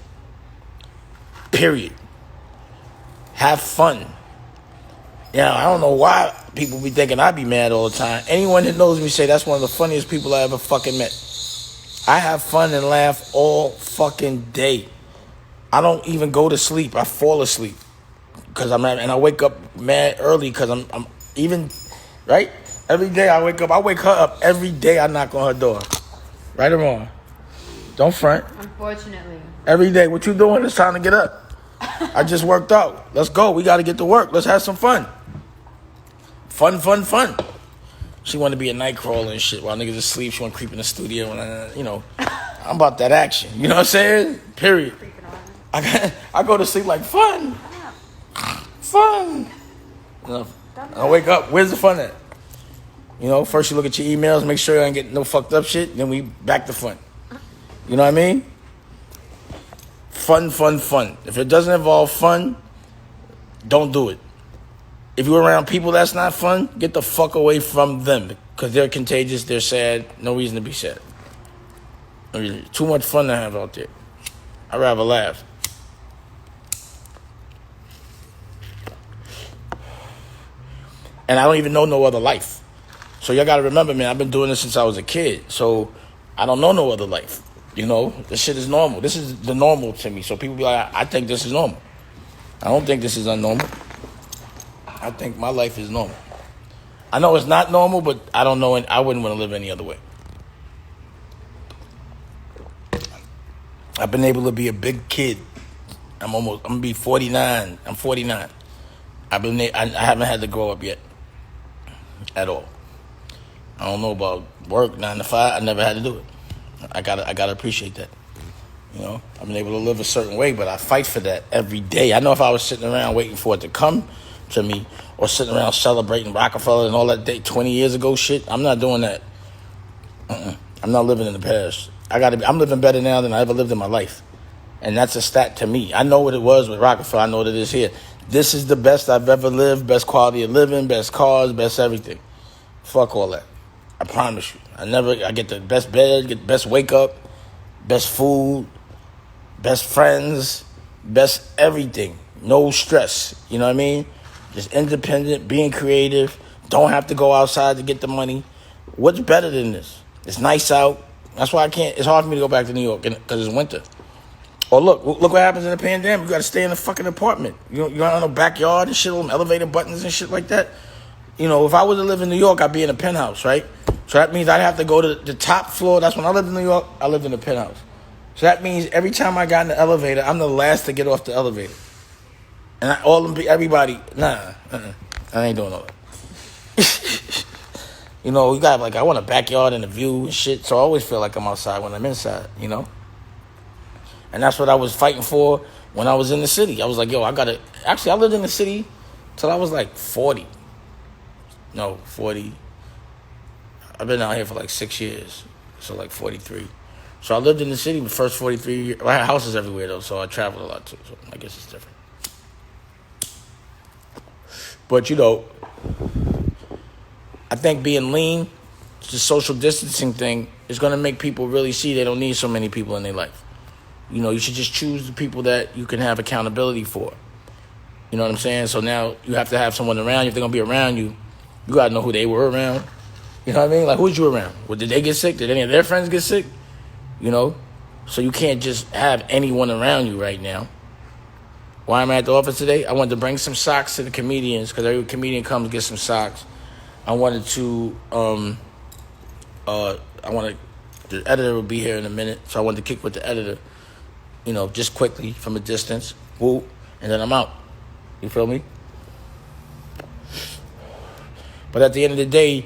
Period. Have fun. Yeah, I don't know why people be thinking I be mad all the time. Anyone that knows me say that's one of the funniest people I ever fucking met. I have fun and laugh all fucking day. I don't even go to sleep. I fall asleep because I'm mad, and I wake up mad early because I'm even, right? Every day I wake up. I wake her up every day. I knock on her door. Right or wrong? Don't front. Unfortunately. Every day. What you doing? It's time to get up. I just worked out. Let's go. We got to get to work. Let's have some fun. Fun. She wanted to be a night crawler and shit while niggas asleep. She want to creep in the studio. And, I'm about that action. You know what I'm saying? Period. I go to sleep like fun. I wake up. Where's the fun at? First you look at your emails, make sure you ain't getting no fucked up shit. Then we back to fun. You know what I mean? Fun. If it doesn't involve fun, don't do it. If you're around people that's not fun, get the fuck away from them because they're contagious, they're sad, no reason to be sad. Too much fun to have out there. I'd rather laugh. And I don't even know no other life. So y'all got to remember, man, I've been doing this since I was a kid. So I don't know no other life. This shit is normal. This is the normal to me. So people be like, I think this is normal. I don't think this is unnormal. I think my life is normal. I know it's not normal, but I don't know, and I wouldn't want to live any other way. I've been able to be a big kid. I'm gonna be 49. I'm 49. I haven't had to grow up yet. At all. I don't know about work, 9 to 5. I never had to do it. I gotta appreciate that. I've been able to live a certain way, but I fight for that every day. I know if I was sitting around waiting for it to come to me or sitting around celebrating Rockefeller and all that day 20 years ago shit, I'm not doing that. I'm not living in the past. I'm living better now than I ever lived in my life. And that's a stat to me. I know what it was with Rockefeller. I know what it is here. This is the best I've ever lived, best quality of living, best cars, best everything. Fuck all that. I promise you. I get the best bed, get the best wake up, best food, best friends, best everything. No stress. You know what I mean? Just independent, being creative. Don't have to go outside to get the money. What's better than this? It's nice out. That's why it's hard for me to go back to New York because it's winter. Or look what happens in the pandemic. You got to stay in a fucking apartment. You don't have no backyard and shit, elevator buttons and shit like that. If I was to live in New York, I'd be in a penthouse, right? So that means I'd have to go to the top floor. That's when I lived in New York. I lived in a penthouse. So that means every time I got in the elevator, I'm the last to get off the elevator. And everybody, I ain't doing all that. You got I want a backyard and a view and shit. So I always feel like I'm outside when I'm inside, And that's what I was fighting for when I was in the city. I was like, I lived in the city till I was 40. No, 40. I've been out here for 6 years. So 43. So I lived in the city the first 43 years. I had houses everywhere though, so I traveled a lot too. So I guess it's different. But I think being lean, the social distancing thing, is going to make people really see they don't need so many people in their life. You should just choose the people that you can have accountability for. You know what I'm saying? So now you have to have someone around you. If they're going to be around you, you got to know who they were around. You know what I mean? Who's you around? Well, did they get sick? Did any of their friends get sick? So you can't just have anyone around you right now. Why am I at the office today? I wanted to bring some socks to the comedians because every comedian comes get some socks. I wanted to, the editor will be here in a minute, so I wanted to kick with the editor, just quickly from a distance, whoop, and then I'm out. You feel me? But at the end of the day,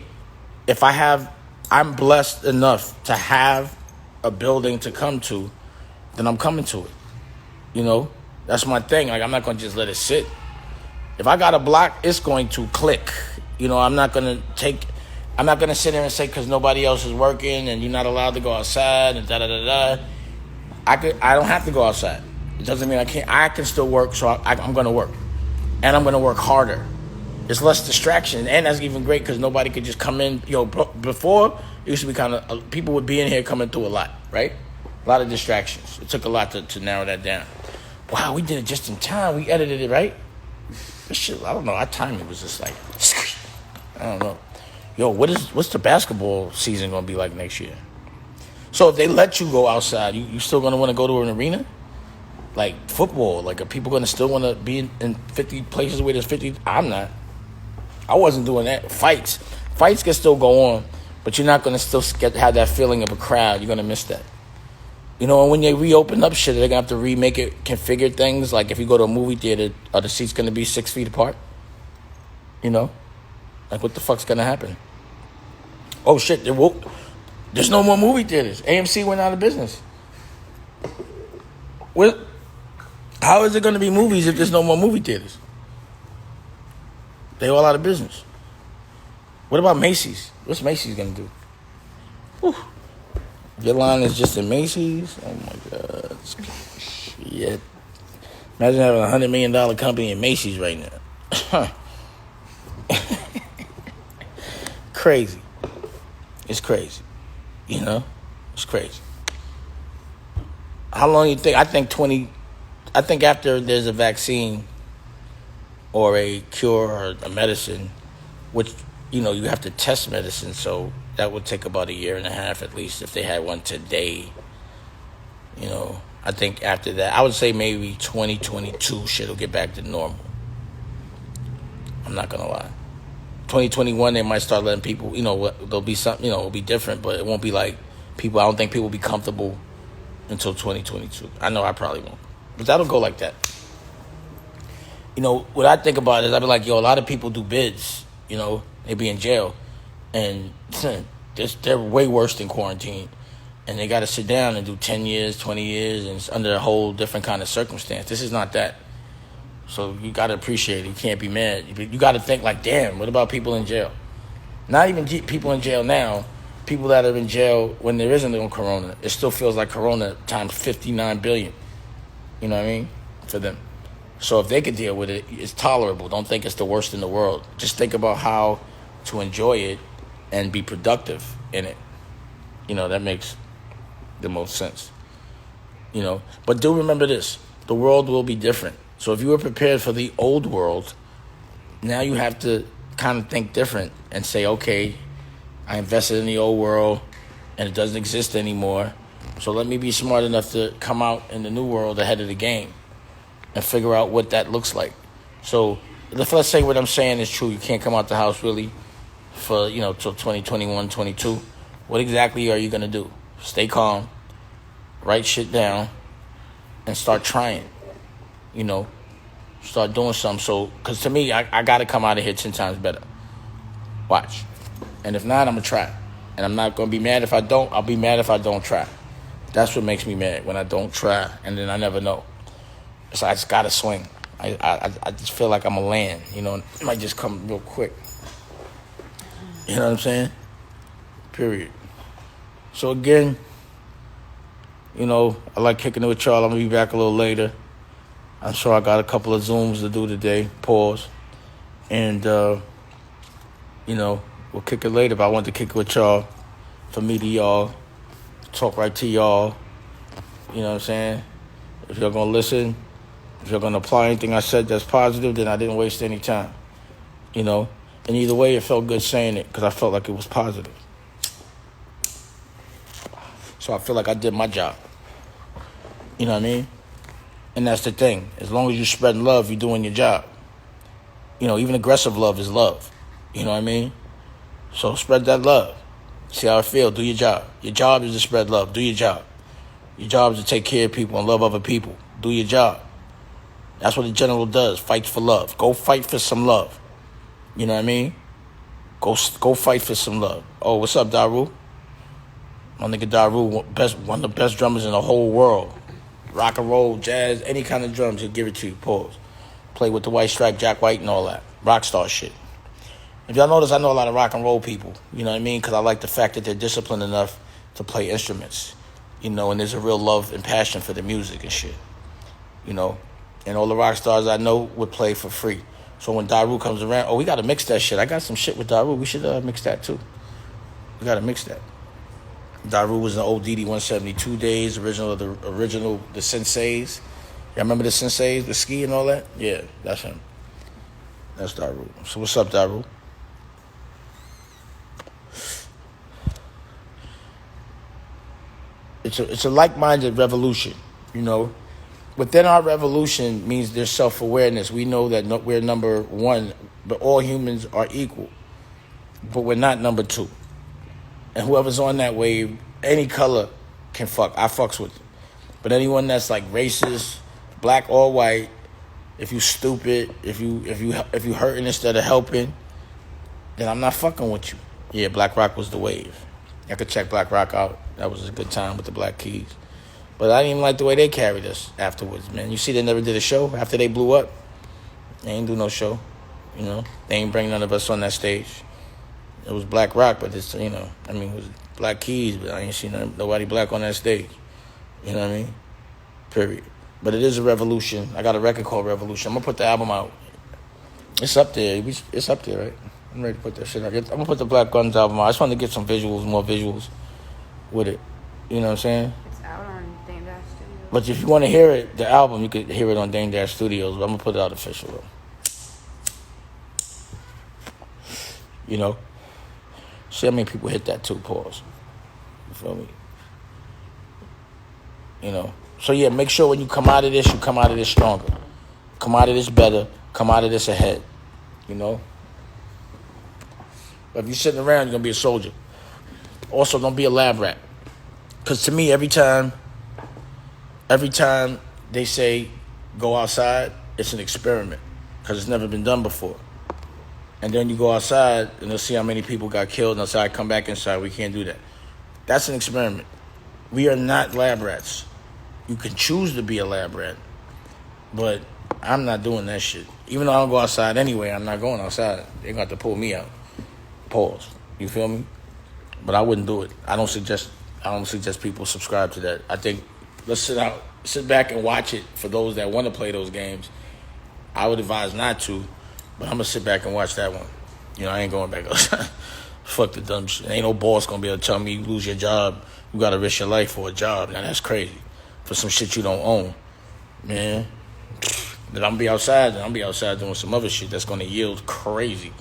I'm blessed enough to have a building to come to, then I'm coming to it. That's my thing. I'm not going to just let it sit. If I got a block, it's going to click. I'm not going to sit there and say because nobody else is working and you're not allowed to go outside and da-da-da-da. I don't have to go outside. It doesn't mean I can't. I can still work, so I'm going to work. And I'm going to work harder. It's less distraction. And that's even great because nobody could just come in. Before, it used to be kind of, people would be in here coming through a lot, right? A lot of distractions. It took a lot to narrow that down. Wow, we did it just in time. We edited it, right? This shit, I don't know. Our timing was just like, I don't know. Yo, what's the basketball season going to be like next year? So if they let you go outside, you still going to want to go to an arena? Like football, like are people going to still want to be in 50 places where there's 50? I'm not. I wasn't doing that. Fights can still go on, but you're not going to still have that feeling of a crowd. You're going to miss that. And when they reopen up shit, they're going to have to remake it, configure things. Like if you go to a movie theater, are the seats going to be 6 feet apart? Like what the fuck's going to happen? Oh shit, there's no more movie theaters. AMC went out of business. How is it going to be movies if there's no more movie theaters? They all out of business. What about Macy's? What's Macy's going to do? Whew. Your line is just in Macy's? Oh, my God. Shit. Imagine having a $100 million company in Macy's right now. Crazy. It's crazy. It's crazy. How long do you think? I think after there's a vaccine or a cure or a medicine, which, you have to test medicine, so that would take about 1.5 years at least if they had one today. I think after that, I would say maybe 2022 shit will get back to normal. I'm not going to lie. 2021, they might start letting people, there'll be something, it'll be different, but it won't be like I don't think people will be comfortable until 2022. I know I probably won't. But that'll go like that. What I think about is I'd be like, a lot of people do bids, they be in jail. And they're way worse than quarantine. And they got to sit down and do 10 years, 20 years, and it's under a whole different kind of circumstance. This is not that. So you got to appreciate it. You can't be mad. You got to think like, damn, what about people in jail? Not even people in jail now. People that are in jail when there isn't no corona. It still feels like corona times 59 billion. You know what I mean? For them. So if they could deal with it, it's tolerable. Don't think it's the worst in the world. Just think about how to enjoy it and be productive in it. That makes the most sense. But do remember this. The world will be different. So if you were prepared for the old world, now you have to kind of think different and say, okay, I invested in the old world and it doesn't exist anymore. So let me be smart enough to come out in the new world ahead of the game and figure out what that looks like. So let's say what I'm saying is true. You can't come out the house really for, till 2021, 22. What exactly are you going to do? Stay calm, write shit down, and start trying. Start doing something. So, because to me, I got to come out of here 10 times better. Watch. And if not, I'm going to try. And I'm not going to be mad if I don't. I'll be mad if I don't try. That's what makes me mad, when I don't try, and then I never know. So I just got to swing. I just feel like I'm a land, it might just come real quick. You know what I'm saying? Period. So again, I like kicking it with y'all. I'm going to be back a little later. I'm sure I got a couple of Zooms to do today. Pause. And, we'll kick it later. But I want to kick it with y'all, for me to y'all, talk right to y'all. You know what I'm saying? If you're going to listen, if you're going to apply anything I said that's positive, then I didn't waste any time. And either way, it felt good saying it because I felt like it was positive. So I feel like I did my job. You know what I mean? And that's the thing. As long as you're spreading love, you're doing your job. Even aggressive love is love. You know what I mean? So spread that love. See how it feels. Do your job. Your job is to spread love. Do your job. Your job is to take care of people and love other people. Do your job. That's what the general does. Fights for love. Go fight for some love. You know what I mean? Go fight for some love. Oh, what's up, Daru? My nigga Daru, one of the best drummers in the whole world. Rock and roll, jazz, any kind of drums, he'll give it to you. Pause. Play with the White Stripe, Jack White, and all that. Rockstar shit. If y'all notice, I know a lot of rock and roll people. You know what I mean? Because I like the fact that they're disciplined enough to play instruments. And there's a real love and passion for the music and shit. you know, and all the rock stars I know would play for free. So when Daru comes around, oh, we got to mix that shit. I got some shit with Daru. We should mix that too. We got to mix that. Daru was in the old DD 172 days, the Senseis. Y'all remember the Senseis, the ski and all that? Yeah, that's him. That's Daru. So what's up, Daru? It's a like-minded revolution, you know. Within our revolution means there's self-awareness. We know that we're number one, but all humans are equal. But we're not number two. And whoever's on that wave, any color can fuck. I fucks with it. But anyone that's like racist, black or white, if you stupid, if you hurting instead of helping, then I'm not fucking with you. Yeah, Black Rock was the wave. I could check Black Rock out. That was a good time with the Black Keys. But I didn't even like the way they carried us afterwards, man. You see, they never did a show after they blew up. They ain't do no show, you know. They ain't bring none of us on that stage. It was Black Rock, but it's, you know, I mean, it was Black Keys, but I ain't seen nobody black on that stage. You know what I mean? Period. But it is a revolution. I got a record called Revolution. I'm going to put the album out. It's up there. It's up there, right? I'm ready to put that shit out. I'm going to put the Black Guns album out. I just wanted to get some visuals, more visuals with it. You know what I'm saying? It's out on Dame Dash Studios. But if you want to hear it, the album, you could hear it on Dame Dash Studios. But I'm going to put it out official, though. You know? See how many people hit that too, pause. You feel me? You know? So yeah, make sure when you come out of this, you come out of this stronger. Come out of this better. Come out of this ahead. You know? But if you're sitting around, you're going to be a soldier. Also, don't be a lab rat. Because to me, every time they say go outside, it's an experiment. Because it's never been done before. And then you go outside, and they'll see how many people got killed, and they'll say, come back inside. We can't do that. That's an experiment. We are not lab rats. You can choose to be a lab rat, but I'm not doing that shit. Even though I don't go outside anyway, I'm not going outside. They're going to have to pull me out. Pause. You feel me? But I wouldn't do it. I don't suggest people subscribe to that. I think let's sit back and watch it for those that want to play those games. I would advise not to, but I'm going to sit back and watch that one. You know, I ain't going back outside. Fuck the dumb shit. Ain't no boss going to be able to tell me you lose your job. You got to risk your life for a job. Now, that's crazy. For some shit you don't own. Man. But I'm going to be outside, and I'm going to be outside doing some other shit that's going to yield crazy.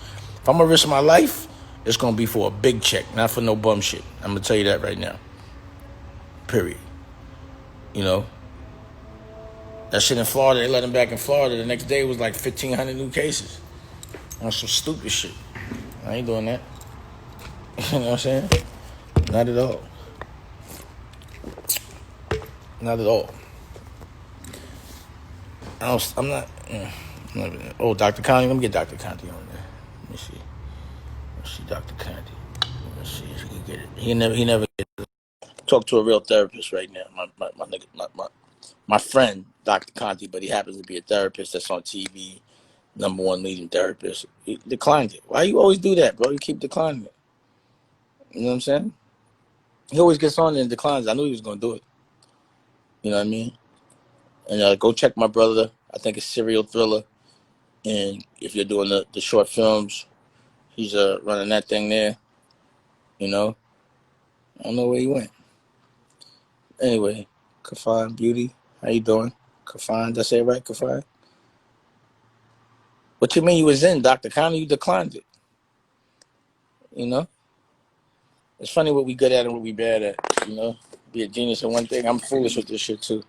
If I'm going to risk my life, it's going to be for a big check, not for no bum shit. I'm going to tell you that right now. Period. You know? That shit in Florida, they let him back in Florida. The next day it was like 1,500 new cases. On some stupid shit. I ain't doing that. You know what I'm saying? Not at all. Not at all. I'm not. Oh, Dr. Conti. Let me get Dr. Conti on there. Let me see. Let's see Dr. Conti. Let's see if he can get it. He never gets it. Talk to a real therapist right now. My friend, Dr. Conti, but he happens to be a therapist that's on TV, #1 leading therapist. He declined it. Why you always do that, bro? You keep declining it. You know what I'm saying? He always gets on and declines. I knew he was going to do it. You know what I mean? And go check my brother. I think it's Serial Thriller. And if you're doing the short films, he's running that thing there. You know? I don't know where he went. Anyway, Kafan Beauty, how you doing? Kafan, did I say it right, Kafan? What you mean you was in, Dr. Connie? You declined it. You know? It's funny what we good at and what we bad at, you know? Be a genius at one thing. I'm foolish with this shit, too.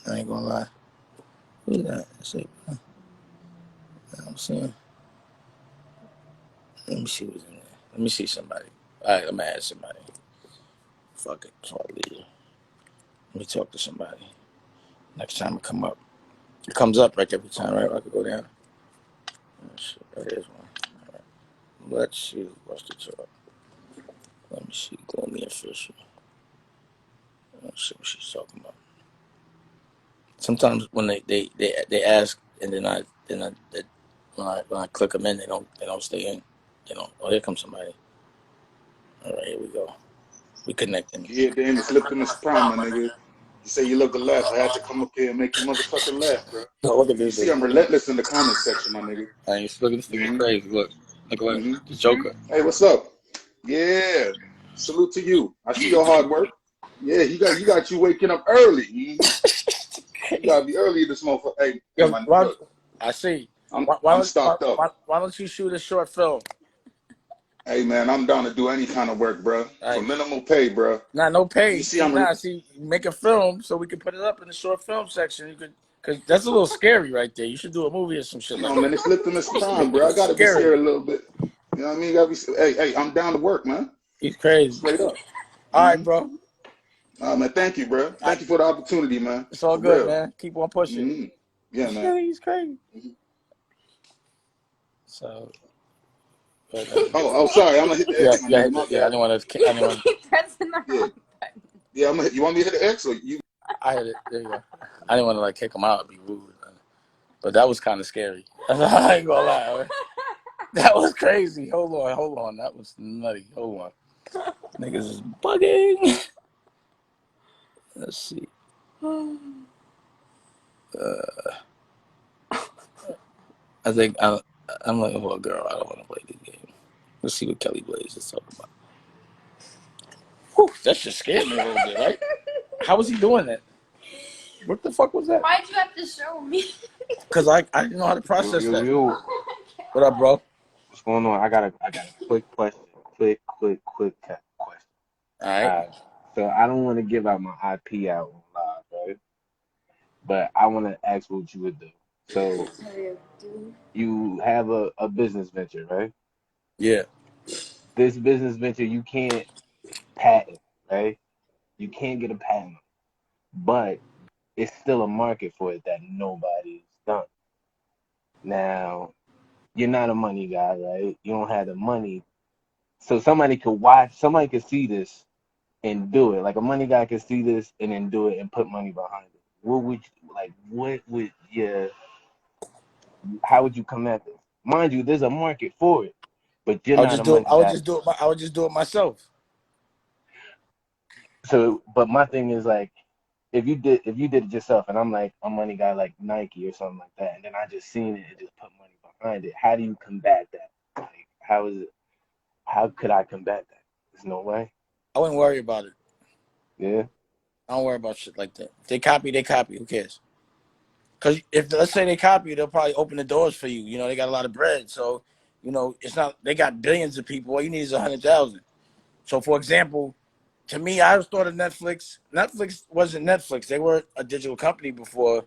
I ain't gonna lie. Who's that? You know what I'm saying? Let me see what's in there. Let me see somebody. All right, I'm gonna add somebody. Fuck it. So I'll leave. Let me talk to somebody. Next time it come up. It comes up like every time, right? I could go down. Oh, shit. Oh, there's one. All right. Let's see what's the talk. Let me see. Gloomy Official. Let's see what she's talking about. Sometimes when they ask and then when I click them in, they don't stay in. They don't. Oh, here comes somebody. All right, here we go. We connecting. Yeah, damn, it slipped in the spine, my nigga. You say you love to laugh. I had to come up here and make you motherfucking laugh, bro. No, look at You this see, I'm dude. relentless in the comment section, my nigga. Hey, look at this nigga Mm-hmm. crazy. Look at Mm-hmm. the Joker. Hey, what's up? Yeah. Salute to you. I see your hard work. Yeah, you got you waking up early. Mm-hmm. You gotta be early this motherfucker. Hey, Yo, man, why, look, I see. I'm Why, I'm stocked up. why don't you shoot a short film? Hey man, I'm down to do any kind of work, bro. For Like, minimal pay, bro. nah, no You pay. see, I'm Make a film so we can put it up in the short film section. You could, cause that's a little scary right there. You should do a movie or some shit come like on, man. that. It's Lipton crime, bro. I gotta be Scary. scared a little bit. You know what I mean? Hey, I'm down to work, man. He's crazy. Straight up. All right, Mm-hmm. bro. Man, thank you, bro. Thank you for the opportunity, man. It's all For good, real. man. Keep on pushing. Mm-hmm. Yeah, man. He's crazy. Mm-hmm. So, but, Oh, sorry. I'm gonna hit the X, my nigga. My I bad. didn't want to. I didn't want. Pressing the Yeah, wrong button. yeah. You want me to hit the X or you? I hit it. There you go. I didn't want to like kick him out and be rude, but that was kind of scary. I ain't gonna lie. Right? That was crazy. Hold on. That was nutty. Hold on. Niggas is bugging. Let's see. I think I'm like, oh girl, I don't want to play this game. Let's see what Kelly Blaze is talking about. Whew, that just scared me a little bit, right? How was he doing that? What the fuck was that? Why'd you have to show me? Because I didn't know how to process that. Yo. What up, bro? What's going on? I got a quick question. Quick question. All right. So I don't want to give out my IP out on live, right? But I want to ask what you would do. So you have a business venture, right? Yeah. This business venture you can't patent, right? You can't get a patent, but it's still a market for it that nobody's done. Now, you're not a money guy, right? You don't have the money. So somebody could see this and do it. Like a money guy could see this and then do it and put money behind it. How would you come at this? Mind you, there's a market for it, but you're I would not just a do it. money guy. I would just do it myself. So, but my thing is like, if you did it yourself, and I'm like a money guy like Nike or something like that, and then I just seen it and just put money behind it, how do you combat that? Like, how could I combat that? There's no way. I wouldn't worry about it. Yeah. I don't worry about shit like that. If they copy, they copy. Who cares? Because if let's say they copy, they'll probably open the doors for you. You know, they got a lot of bread, so it's not. They got billions of people. All you need is 100,000. So, for example, to me, I always thought of Netflix. Netflix wasn't Netflix. They were a digital company before.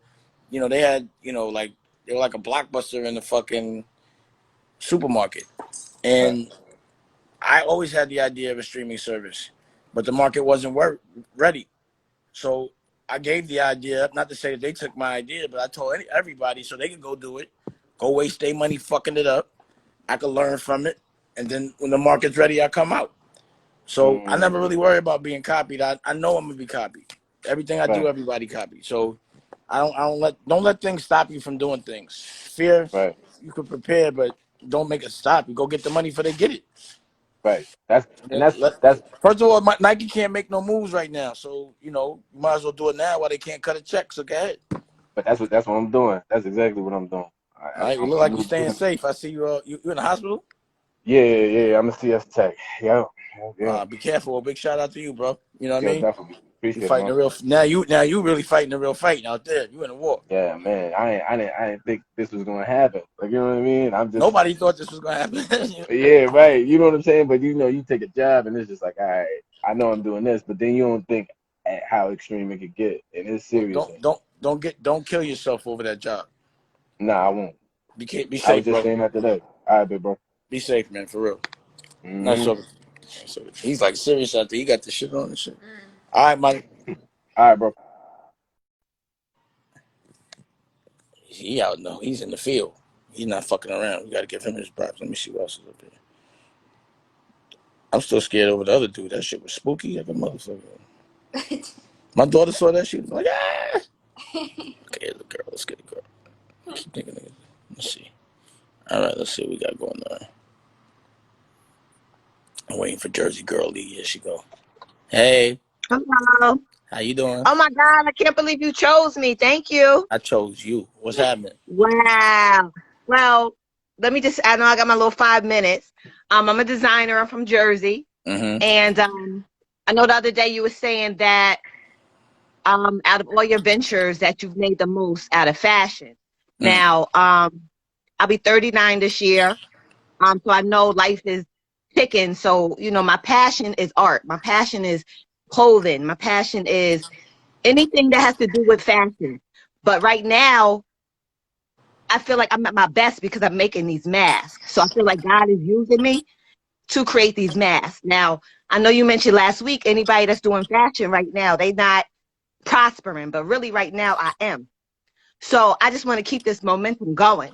They had like they were like a Blockbuster in the fucking supermarket, Right. and I always had the idea of a streaming service, but the market wasn't ready. So I gave the idea, not to say that they took my idea, but I told everybody so they could go do it, go waste their money fucking it up. I could learn from it, and then when the market's ready, I come out. So I never really worry about being copied. I know I'm gonna be copied. Everything I do, Right. everybody copies. So don't let things stop you from doing things. Fear, Right. you could prepare, but don't make it stop you. Go get the money for they get it. Right. That's First of all, Nike can't make no moves right now, so you might as well do it now while they can't cut a check. So go ahead. but that's what I'm doing. That's exactly what I'm doing. All right, you look like you're staying safe. I see you. You in the hospital? Yeah. I'm a CS tech. Yeah. Be careful. Big shout out to you, bro. You know what I Yo, mean? definitely You appreciate it, fighting man. the real. Now you really fighting the real fight out there. You in a war. Yeah, man. I didn't think this was gonna happen. Like, you know what I mean? I'm just Nobody thought this was gonna happen. yeah, right. You know what I'm saying? But you take a job and it's just like, all right, I know I'm doing this, but then you don't think at how extreme it could get, and it's Well, serious. don't kill yourself over that job. Nah, I won't. Be I was safe, just bro. saying that today. All right, big bro. Be safe, man. For real. Nice Mm-hmm. talking. He's like serious out there. He got the shit on and shit. All right, Mike. All right, bro. He out no. He's in the field. He's not fucking around. We gotta give him his props. Let me see what else is up there. I'm still scared over the other dude. That shit was spooky like a motherfucker. My daughter saw that. She was like, ah. Okay, the girl. Let's get a girl. I keep thinking. Let's see. All right, let's see what we got going on. I'm waiting for Jersey Girl Lee. Here she go. Hey. Hello. How you doing? Oh my God, I can't believe you chose me. Thank you. I chose you. What's happening? Wow. Well, let me just, I know I got my little 5 minutes. I'm a designer. I'm from Jersey. Mm-hmm. And I know the other day you were saying that out of all your ventures that you've made the most out of fashion. Mm. Now, I'll be 39 this year. So I know life is ticking. So, my passion is art. My passion is clothing. My passion is anything that has to do with fashion. But right now, I feel like I'm at my best because I'm making these masks. So I feel like God is using me to create these masks. Now, I know you mentioned last week, anybody that's doing fashion right now, they not prospering, but really right now I am. So I just want to keep this momentum going.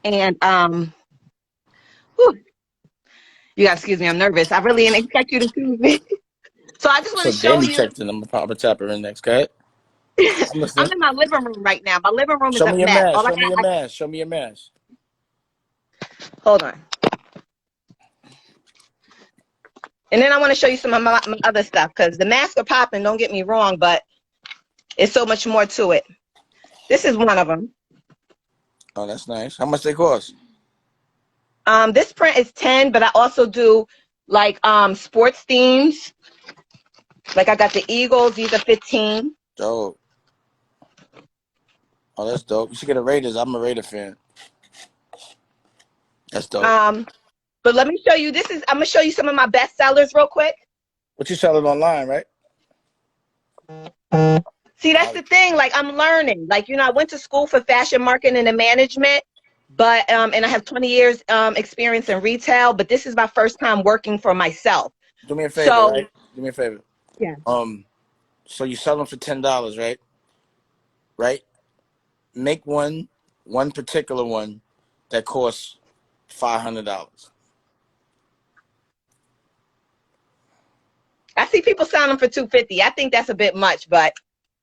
And whew, you gotta excuse me, I'm nervous. I really didn't expect you to choose me. So I just want So to show Danny you. checked in. I'm gonna tap her in next. Go ahead. I'm I'm listening. in my living room right now. My living room is Show a me your mess. mask. All I Show me your got, mask. Show me your mask. hold on. And then I want to show you some of my other stuff because the masks are popping, don't get me wrong, but it's so much more to it. This is one of them. Oh, that's nice. How much they cost? This print is 10, but I also do like sports themes. Like I got the Eagles, these are 15. Dope. Oh, that's dope. You should get a Raiders. I'm a Raider fan. That's dope. But let me show you, I'm gonna show you some of my best sellers real quick. What you selling online, right? See, that's the thing. Like I'm learning. Like, I went to school for fashion marketing and management, but and I have 20 years experience in retail, but this is my first time working for myself. Do me a favor, So right? Do me a favor. yeah. So you sell them for $10, right? Right? Make one particular one that costs $500. I see people selling them for $250. I think that's a bit much, but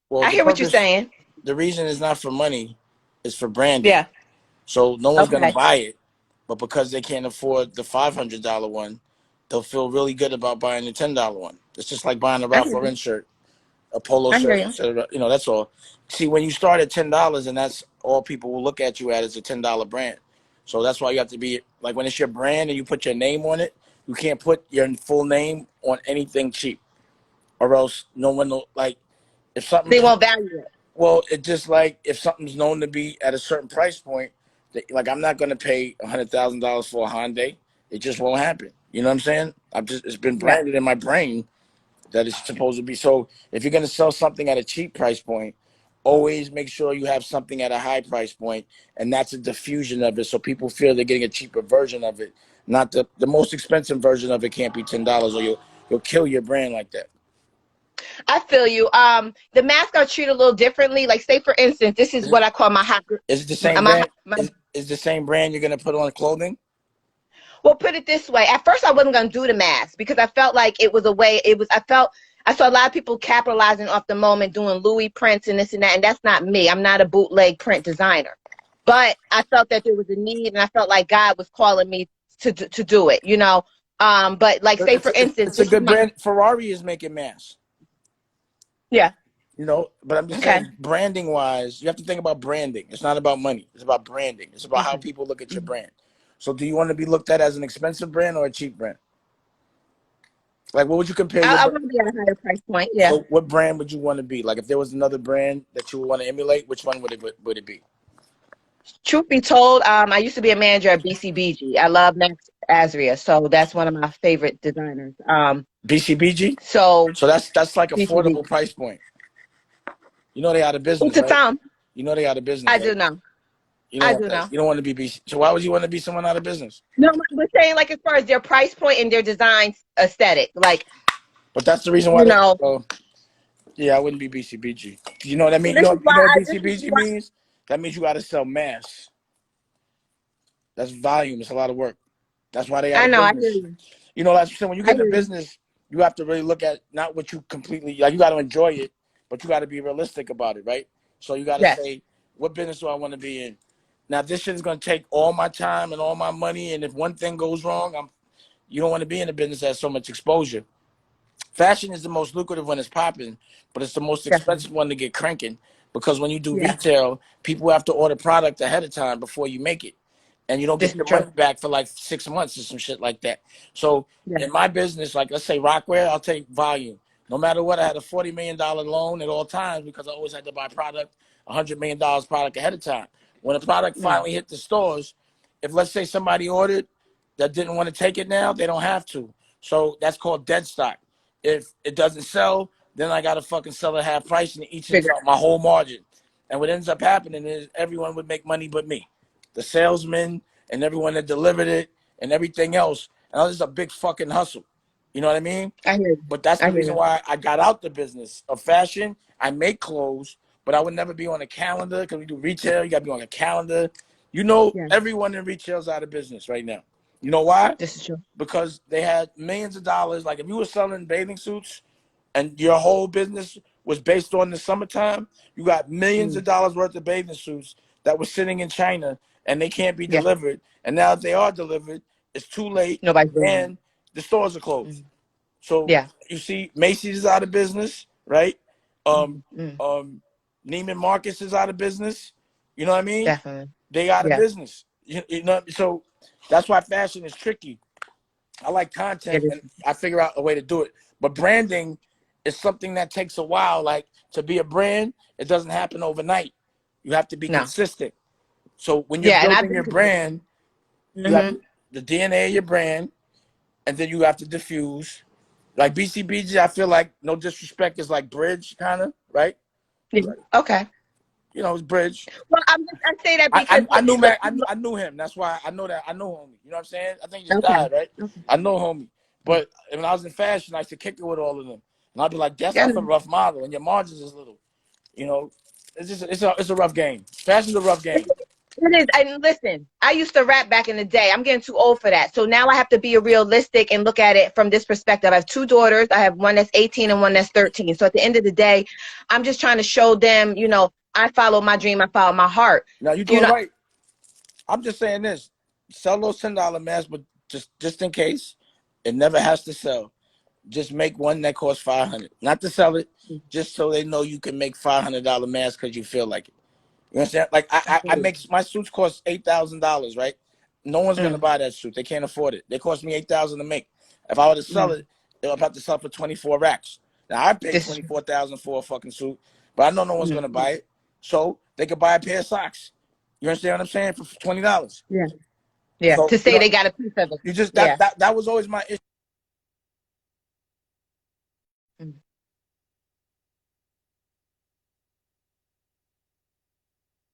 Well, I hear what you're saying. the reason is not for money, it's for branding. Yeah. So no one's gonna Okay. buy it, but because they can't afford the $500 one, they'll feel really good about buying the $10 one. It's just like buying a I Ralph hear you. Lauren shirt, a polo I hear shirt, you. instead of, that's all. See, when you start at $10, and that's all people will look at you at is a $10 brand. So that's why you have to be like, when it's your brand and you put your name on it, you can't put your full name on anything cheap, or else no one will like. If They something's won't value it. Well, it's just like if something's known to be at a certain price point, like I'm not gonna pay $100,000 for a Hyundai. It just won't happen. You know what I'm saying? It's been Yeah. branded in my brain that it's supposed to be. So if you're gonna sell something at a cheap price point, always make sure you have something at a high price point, and that's a diffusion of it, so people feel they're getting a cheaper version of it. Not the most expensive version of it can't be $10, or you'll kill your brand like that. I feel you. The masks are treated a little differently. Like, say for instance, this is what I call my hot. Is it the same My, brand? my, Is the same brand you're gonna put on clothing? well, put it this way. At first, I wasn't gonna do the mask because I felt like it was a way. I saw a lot of people capitalizing off the moment, doing Louis prints and this and that, and that's not me. I'm not a bootleg print designer. But I felt that there was a need, and I felt like God was calling me to do it. But like, say for instance, It's a this is good my brand. Ferrari is making masks, yeah. but I'm just Okay. saying, branding wise, you have to think about branding. It's not about money. It's about branding. It's about how Okay. people look at your brand. So do you want to be looked at as an expensive brand or a cheap brand? Like, what would you compare your I brand? want to be at a higher price point. Yeah. So what brand would you want to be? Like, if there was another brand that you would want to emulate, which one would it be? Truth be told, I used to be a manager at BCBG. I love Max Azria, so that's one of my favorite designers. BCBG? So So that's like BCBG. affordable price point. You know they out of business, To right? some, You know they out of business, I right? do know. You don't I want do that. know. You don't want to be BC. So why would you want to be someone out of business? No, we're saying like as far as their price point and their design aesthetic, like But that's the reason why you they. know. Yeah, I wouldn't be BCBG. You know what I So mean? this is You why know what this is BCBG why means? That means you got to sell mass. That's volume. It's a lot of work. That's why they out I of know. I hear business. you. Like you said, when you I get into hear you. business, you have to really look at not what you completely like. You got to enjoy it, but you got to be realistic about it, right? So you got to Yes. say, what business do I want to be in? Now this shit is gonna take all my time and all my money, and if one thing goes wrong, you don't want to be in a business that has so much exposure. Fashion is the most lucrative when it's popping, but it's the most expensive one to get cranking because when you do retail, people have to order product ahead of time before you make it, and you don't This get is your true. money back for like 6 months or some shit like that. So Yeah. in my business, like let's say Rockwear, I'll take volume. No matter what, I had a $40 million loan at all times because I always had to buy product, $100 million product ahead of time. When the product finally hit the stores, if let's say somebody ordered that didn't want to take it now, they don't have to. So that's called dead stock. If it doesn't sell, then I gotta fucking sell it half price and it eats into my whole margin. And what ends up happening is everyone would make money but me, the salesman and everyone that delivered it and everything else. And this is a big fucking hustle. You know what I mean? I hear you. But that's I the hear reason you. why I got out the business of fashion. I make clothes, but I would never be on a calendar because we do retail. You got to be on a calendar. You know, Yeah. everyone in retail is out of business right now. You know why? This is true. Because they had millions of dollars. Like if you were selling bathing suits and your whole business was based on the summertime, you got millions of dollars worth of bathing suits that were sitting in China and they can't be Yeah. delivered. And now if they are delivered, it's too late Nobody's doing it. and the stores are closed. So Yeah. you see, Macy's is out of business, right? Mm. Neiman Marcus is out of business. You know what I mean? Definitely. They out of Yeah. business. You know, so that's why fashion is tricky. I like content It and is. I figure out a way to do it. But branding is something that takes a while. Like to be a brand, it doesn't happen overnight. You have to be No. consistent. So when you're Yeah, and I've building been your consistent. brand, you have the DNA of your brand, and then you have to diffuse. Like BCBG, I feel like no disrespect is like bridge kind of, right? Yeah. Okay. You know, it's bridge. Well, I say that because I knew look, Mac. I knew him. That's why I know that. I know homie. You know what I'm saying? I think he just okay. died, right? I know homie. But when I was in fashion, I used to kick it with all of them, and I'd be like, "Guess Yeah. that's a rough model, and your margins is little." You know, it's just it's a rough game. Fashion's a rough game. It is. And listen, I used to rap back in the day. I'm getting too old for that. So now I have to be a realistic and look at it from this perspective. I have two daughters. I have one that's 18 and one that's 13. So at the end of the day, I'm just trying to show them, I follow my dream. I follow my heart. Now you're You doing know, right. I'm just saying this: sell those $10 masks, but just in case, it never has to sell. Just make one that costs 500. Not to sell it, just so they know you can make $500 masks because you feel like it. You understand? Like I make my suits cost $8,000, right? No one's gonna buy that suit. They can't afford it. They cost me 8,000 to make. If I were to sell it, they'll have to sell for 24 racks. Now I paid this. 24,000 for a fucking suit, but I know no one's gonna buy it. So they could buy a pair of socks. You understand what I'm saying? For $20. Yeah. Yeah. So To say they got a piece of it. you just Yeah. that was always my issue.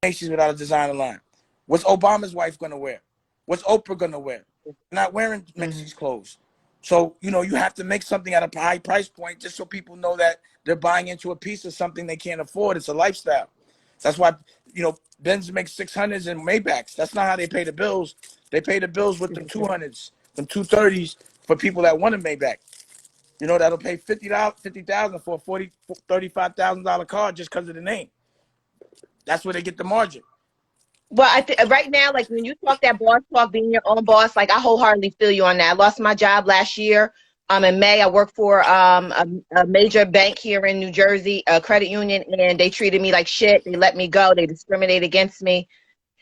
Nations without a designer line. What's Obama's wife gonna wear? What's Oprah gonna wear? Not wearing Macy's clothes. So you have to make something at a high price point just so people know that they're buying into a piece of something they can't afford. It's a lifestyle. That's why Benz makes 600s and Maybachs. That's not how they pay the bills. They pay the bills with them 200s, them 230s for people that want a Maybach. That'll pay $50,000 for a $35,000 car just because of the name. That's where they get the margin. Well, I think right now, like when you talk that boss talk, being your own boss, like I wholeheartedly feel you on that. I lost my job last year. In May, I worked for a major bank here in New Jersey, a credit union, and they treated me like shit. They let me go. They discriminated against me.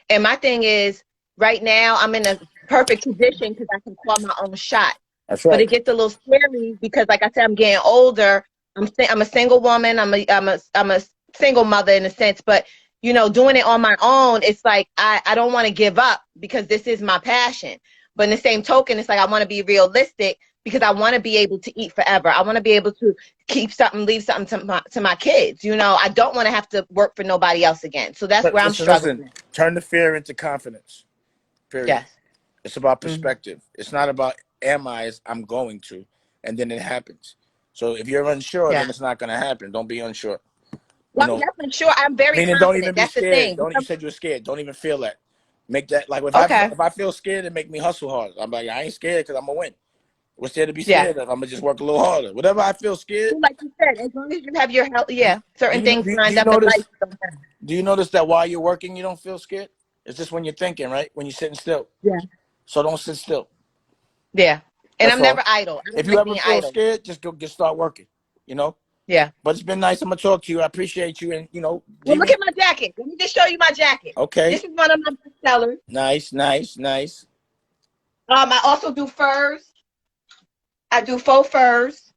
And my thing is, right now, I'm in a perfect position because I can call my own shot. That's But right. it gets a little scary because, like I said, I'm getting older. I'm a single woman. I'm a single mother in a sense, but doing it on my own, it's like I don't want to give up because this is my passion. But in the same token, it's like I want to be realistic because I want to be able to eat forever. I want to be able to keep something, leave something to my kids. I don't want to have to work for nobody else again. So that's But where I'm struggling. listen. Turn the fear into confidence. Period. Yes. It's about Mm-hmm. perspective. It's not about am I, it's I'm going to, and then it happens. So if you're unsure, Yeah. then it's not going to happen. Don't be unsure. Well, I'm definitely sure. I'm very Meaning don't even confident. be That's the scared. thing. Don't You said you're scared. Don't even feel that. Make that like Okay. if I feel scared, it make me hustle hard. I'm like I ain't scared because I'm gonna win. What's there to be Yeah. scared of? I'm gonna just work a little harder. Whatever I feel scared. Well, like you said, as long as you have your health, certain things Do lined you up in notice? life. Don't happen. Do you notice that while you're working, you don't feel scared? It's just when you're thinking, right? When you're sitting still. Yeah. So don't sit still. Yeah. And That's I'm all. never idle. I If don't you like ever being feel idle. scared, just go start working. You know. Yeah. But it's been nice. I'm gonna talk to you. I appreciate you, and Well, look at my jacket. Let me just show you my jacket. Okay. This is one of my best sellers. Nice. I also do furs. I do faux furs.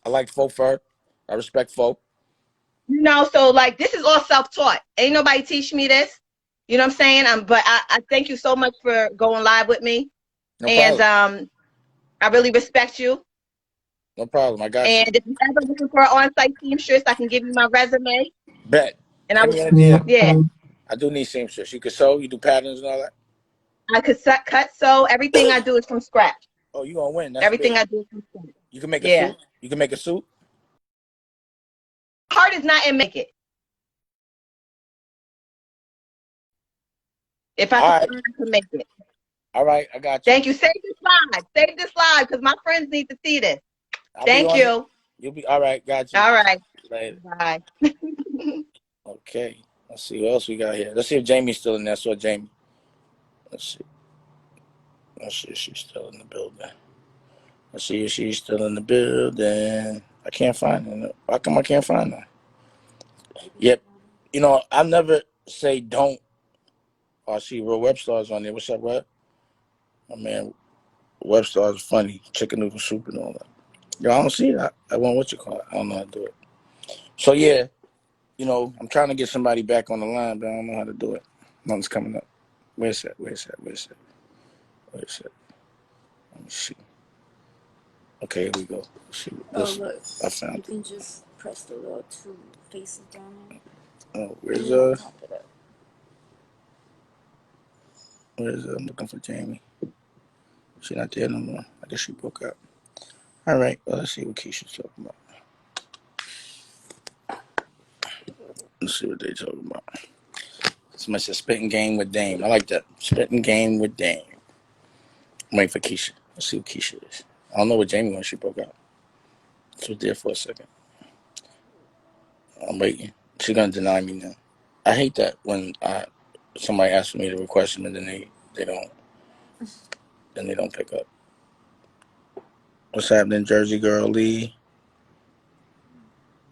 I like faux fur. I respect faux. You know, so like this is all self-taught. Ain't nobody teach me this. You know what I'm saying? But I thank you so much for going live with me. No And problem. I really respect you. No problem. I got you. And if you're ever looking for an on-site seamstress, I can give you my resume. Bet. And Hit me in the DM. yeah, I do need seamstress. You can sew. You do patterns and all that. I could cut, sew. Everything I do is from scratch. Oh, you gonna win? That's Everything big. I do is from scratch. You can make a Yeah. suit. You can make a suit. Heart is not in make it. If I could, I could make it. All right, I got you. Thank you. Save this live. Save this live because my friends need to see this. Thank you. You'll be all right. Got you. All right. Later. Bye. Okay. Let's see what else we got here. Let's see if Jamie's still in there. I saw Jamie. Let's see. Let's see if she's still in the building. Let's see if she's still in the building. I can't find her. How come I can't find her? Yep. You know, I never say don't. Oh, I see Real Webstar's on there. What's up, Web? My man, Webstar's funny. Chicken noodle soup and all that. Yo, I don't see it. I want what you call it. I don't know how to do it. So, yeah, you know, I'm trying to get somebody back on the line, but I don't know how to do it. Nothing's coming up. Where's that? Let me see. Okay, here we go. See, Oh, look. I found you can just press the little two faces down there. Oh, where's I'm looking for Jamie. She's not there no more. I guess she broke up. All right, well, let's see what Keisha's talking about. Let's see what they're talking about. Somebody said spitting game with Dame. I like that. Spitting game with Dame. I'm waiting for Keisha. Let's see what Keisha is. I don't know what Jamie when she broke out. She was there for a second. I'm waiting. She's gonna deny me now. I hate that when somebody asks me to request them and then they don't pick up. What's happening, Jersey Girl Lee?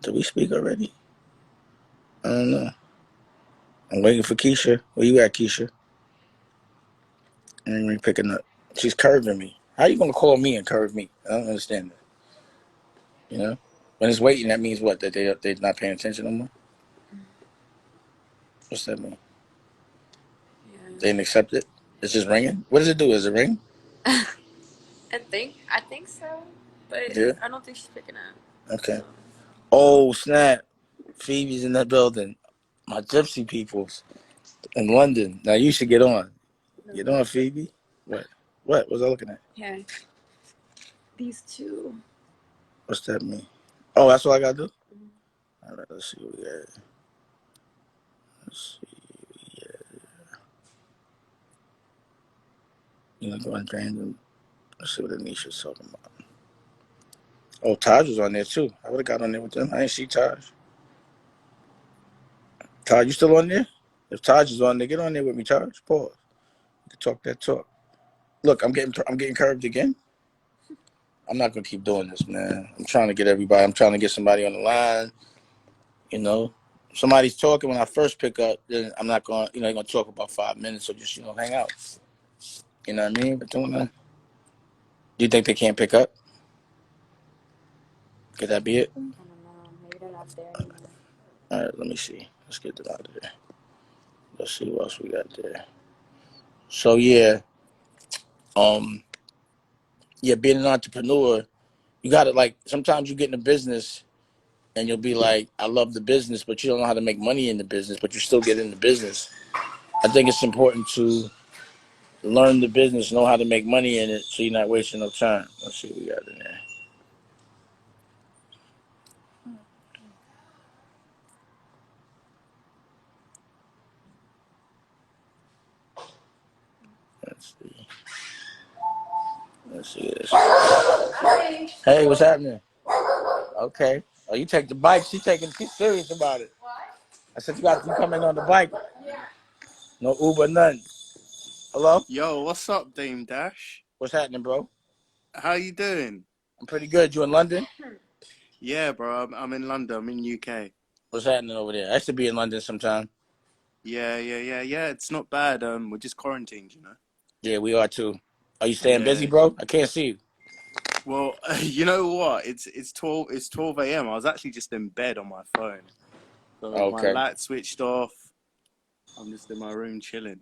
Did we speak already? I don't know. I'm waiting for Keisha. Where you at, Keisha? I ain't really picking up. She's curving me. How you gonna call me and curve me? I don't understand that. You know, when it's waiting, that means what? That they're not paying attention no more. What's that mean? Yeah. They didn't accept it. It's just ringing. What does it do? Is it ring? I think so, but Yeah. I don't think she's picking up. Okay. So. Oh snap! Phoebe's in that building. My gypsy peoples in London. Now you should get on. Get on, Phoebe. What? What was I looking at? Yeah. These two. What's that mean? Oh, that's what I gotta do. Mm-hmm. All right. Let's see what we got. Let's see. You know, going random. Let's see what Anisha's talking about. Oh, Taj was on there too. I would have got on there with them. I didn't see Taj. Taj, you still on there? If Taj is on there, get on there with me, Taj. Pause. You can talk that talk. Look, I'm getting curved again. I'm not gonna keep doing this, man. I'm trying to get everybody. I'm trying to get somebody on the line. You know, if somebody's talking when I first pick up, then I'm not going. You know, they're gonna talk about 5 minutes or just hang out. You know what I mean? But doing that. Do you think they can't pick up? Could that be it? I don't know. Maybe they're not there anymore. All right, let me see. Let's get them out of there. Let's see what else we got there. So yeah, being an entrepreneur, you got to like. Sometimes you get in a business, and you'll be like, I love the business, but you don't know how to make money in the business, but you still get in the business. I think it's important to learn the business, know how to make money in it, so you're not wasting no time. Let's see what we got in there. Let's see this. Hey, what's happening? Okay. Oh, you take the bike. She's serious about it. What? I said you coming on the bike. Yeah. No Uber, nothing. Hello? Yo, what's up, Dame Dash? What's happening, bro? How you doing? I'm pretty good. You in London? Yeah, bro. I'm in London. I'm in UK. What's happening over there? I used to be in London sometime. Yeah. It's not bad. We're just quarantined, you know. Yeah, we are too. Are you staying busy, Yeah. bro? I can't see you. Well, you know what? It's 12 a.m. I was actually just in bed on my phone, so my Okay. light switched off. I'm just in my room chilling.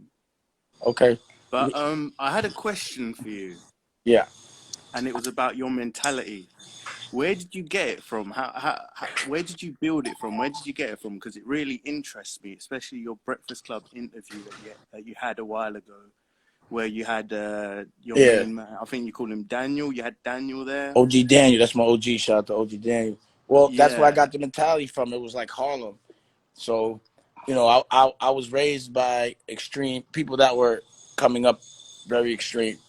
Okay. But I had a question for you, Yeah. and it was about your mentality. Where did you get it from? Where did you build it from? Where did you get it from? Because it really interests me, especially your Breakfast Club interview that you had a while ago, where you had your Yeah. main man. I think you called him Daniel. You had Daniel there. OG Daniel. That's my OG. Shout out to OG Daniel. Well, that's where I Yeah. got the mentality from. It was like Harlem. So, I was raised by extreme people that were coming up very extreme.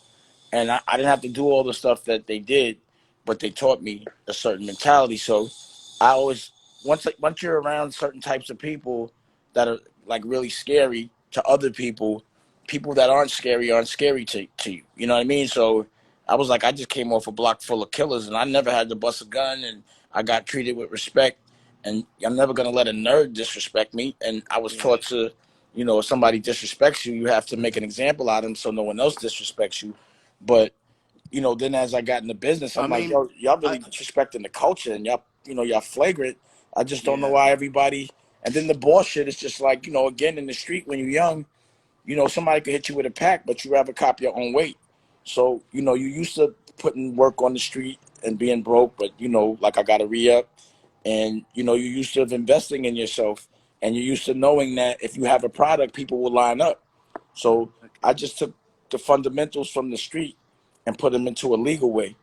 And I didn't have to do all the stuff that they did, but they taught me a certain mentality. So I always once you're around certain types of people that are like really scary to other people, people that aren't scary to you. You know what I mean? So I was like, I just came off a block full of killers, and I never had to bust a gun, and I got treated with respect, and I'm never gonna let a nerd disrespect me. And I was Yeah. taught to, if somebody disrespects you, you have to make an example out of them so no one else disrespects you. But then as I got in the business, I I'm like, mean, yo, y'all I really disrespecting the culture, and y'all flagrant. I just don't know yeah. why everybody. And then the bullshit is just like, again in the street when you're young, somebody could hit you with a pack, but you rather cop your own weight. So you used to putting work on the street and being broke, but like I got to re-up, and you used to investing in yourself, and you're used to knowing that if you have a product, people will line up. So I Okay. just took the fundamentals from the street and put them into a legal way.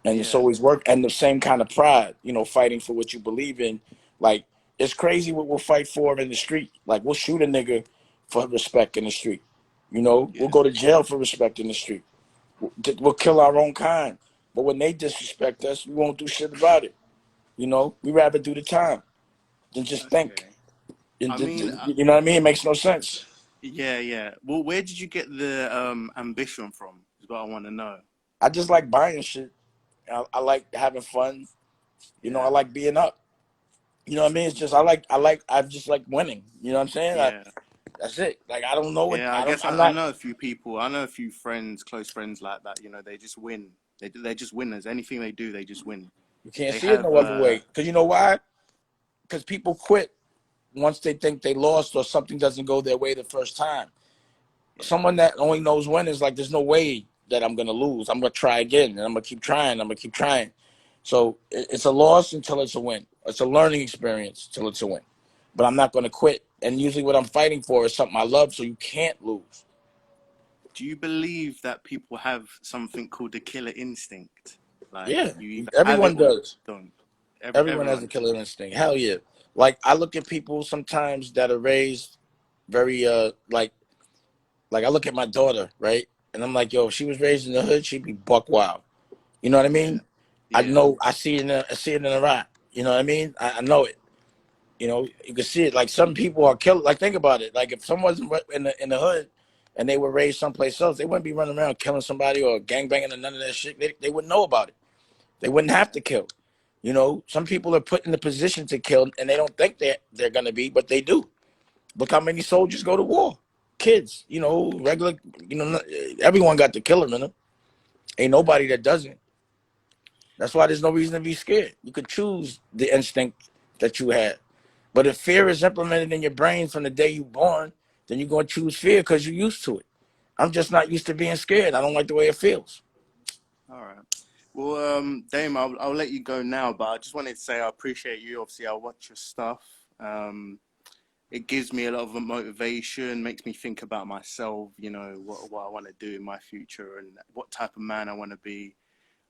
And it's Yeah. always worked. And the same kind of pride, fighting for what you believe in. Like, it's crazy what we'll fight for in the street. Like, we'll shoot a nigga for respect in the street. We'll Yeah. go to jail for respect in the street. We'll kill our own kind. But when they disrespect us, we won't do shit about it. We rather do the time than just think. Okay. I mean, You know what I mean? It makes no sense. yeah. Well, where did you get the ambition from? Is what I want to know. I just like buying shit. I like having fun. I Yeah. like being up. You know what I mean? It's just I just like winning. You know what I'm saying? Yeah. That's it. Like I don't know what Yeah, I guess I'm I not. know a few people. I know a few friends, close friends like that. You know, they just win. They're just winners. Anything they do, they just win. You can't They see it have no other way. Because you know why? Because people quit once they think they lost or something doesn't go their way the first time. yeah. Someone that only knows when is like, there's no way that I'm gonna lose. I'm gonna try again, and I'm gonna keep trying. I'm gonna keep trying. So it's a loss until it's a win. It's a learning experience till it's a win. But I'm not gonna quit. And usually, what I'm fighting for is something I love, so you can't lose. Do you believe that people have something called the killer instinct? Like Yeah, you either have it everyone or you does. don't. Everyone has a Everyone. killer instinct. Hell yeah. Like I look at people sometimes that are raised very like I look at my daughter, right? And I'm like, yo, if she was raised in the hood, she'd be buck wild. You know what I Yeah. mean? I Yeah. know I see it in her eye. You know what I mean? I know it. You can see it. Like some people are killed. Like think about it. Like if someone's in the hood and they were raised someplace else, they wouldn't be running around killing somebody or gangbanging or none of that shit. They wouldn't know about it. They wouldn't have to kill. Some people are put in the position to kill and they don't think they're gonna be, but they do. Look how many soldiers go to war. Kids, regular, everyone got the killer in them. Ain't nobody that doesn't. That's why there's no reason to be scared. You could choose the instinct that you had. But if fear is implemented in your brain from the day you're born, then you're going to choose fear because you're used to it. I'm just not used to being scared. I don't like the way it feels. All right. Well, Dame, I'll let you go now, but I just wanted to say I appreciate you. Obviously, I watch your stuff. It gives me a lot of motivation, makes me think about myself, what I want to do in my future and what type of man I want to be.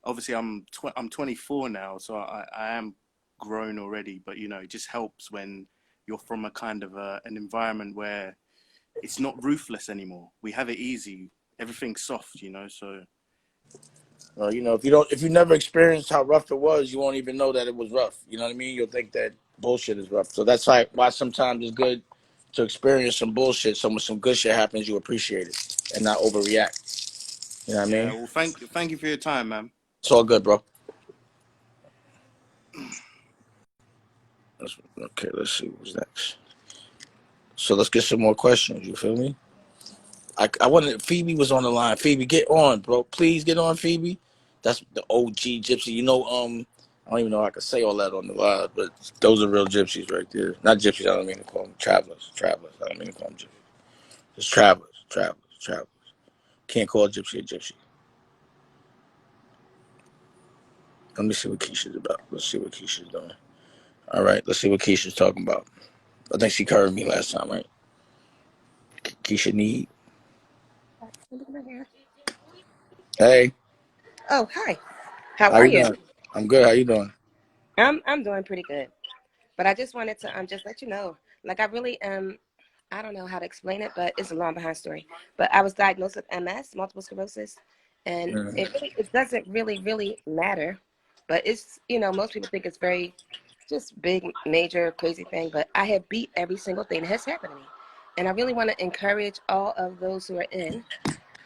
Obviously, I'm 24 now, so I am grown already, but it just helps when you're from a kind of an environment where it's not ruthless anymore. We have it easy. Everything's soft, so If you never experienced how rough it was, you won't even know that it was rough. You know what I mean? You'll think that bullshit is rough. So that's why sometimes it's good to experience some bullshit. So when some good shit happens, you appreciate it and not overreact. You know what I yeah. mean? Well, thank you for your time, man. It's all good, bro. Okay, let's see what's next. So let's get some more questions. You feel me? I wanted Phoebe was on the line. Phoebe, get on, bro. Please get on, Phoebe. That's the OG gypsy. You know, I don't even know how I can say all that on the live, but those are real gypsies right there. Not gypsies. I don't mean to call them travelers. Travelers. I don't mean to call them gypsies. Just travelers. Travelers. Travelers. Can't call a gypsy a gypsy. Let me see what Keisha's about. Let's see what Keisha's doing. All right. Let's see what Keisha's talking about. I think she covered me last time, right? Keisha Need. Hey, Oh, hi. How how are you you? doing? I'm good. How you doing? I'm doing pretty good. But I just wanted to just let you know, like I really I don't know how to explain it, but it's a long behind story. But I was diagnosed with MS, multiple sclerosis, and Mm, it doesn't really matter. But it's most people think it's very just big, major, crazy thing. But I have beat every single thing that has happened to me. And I really want to encourage all of those who are in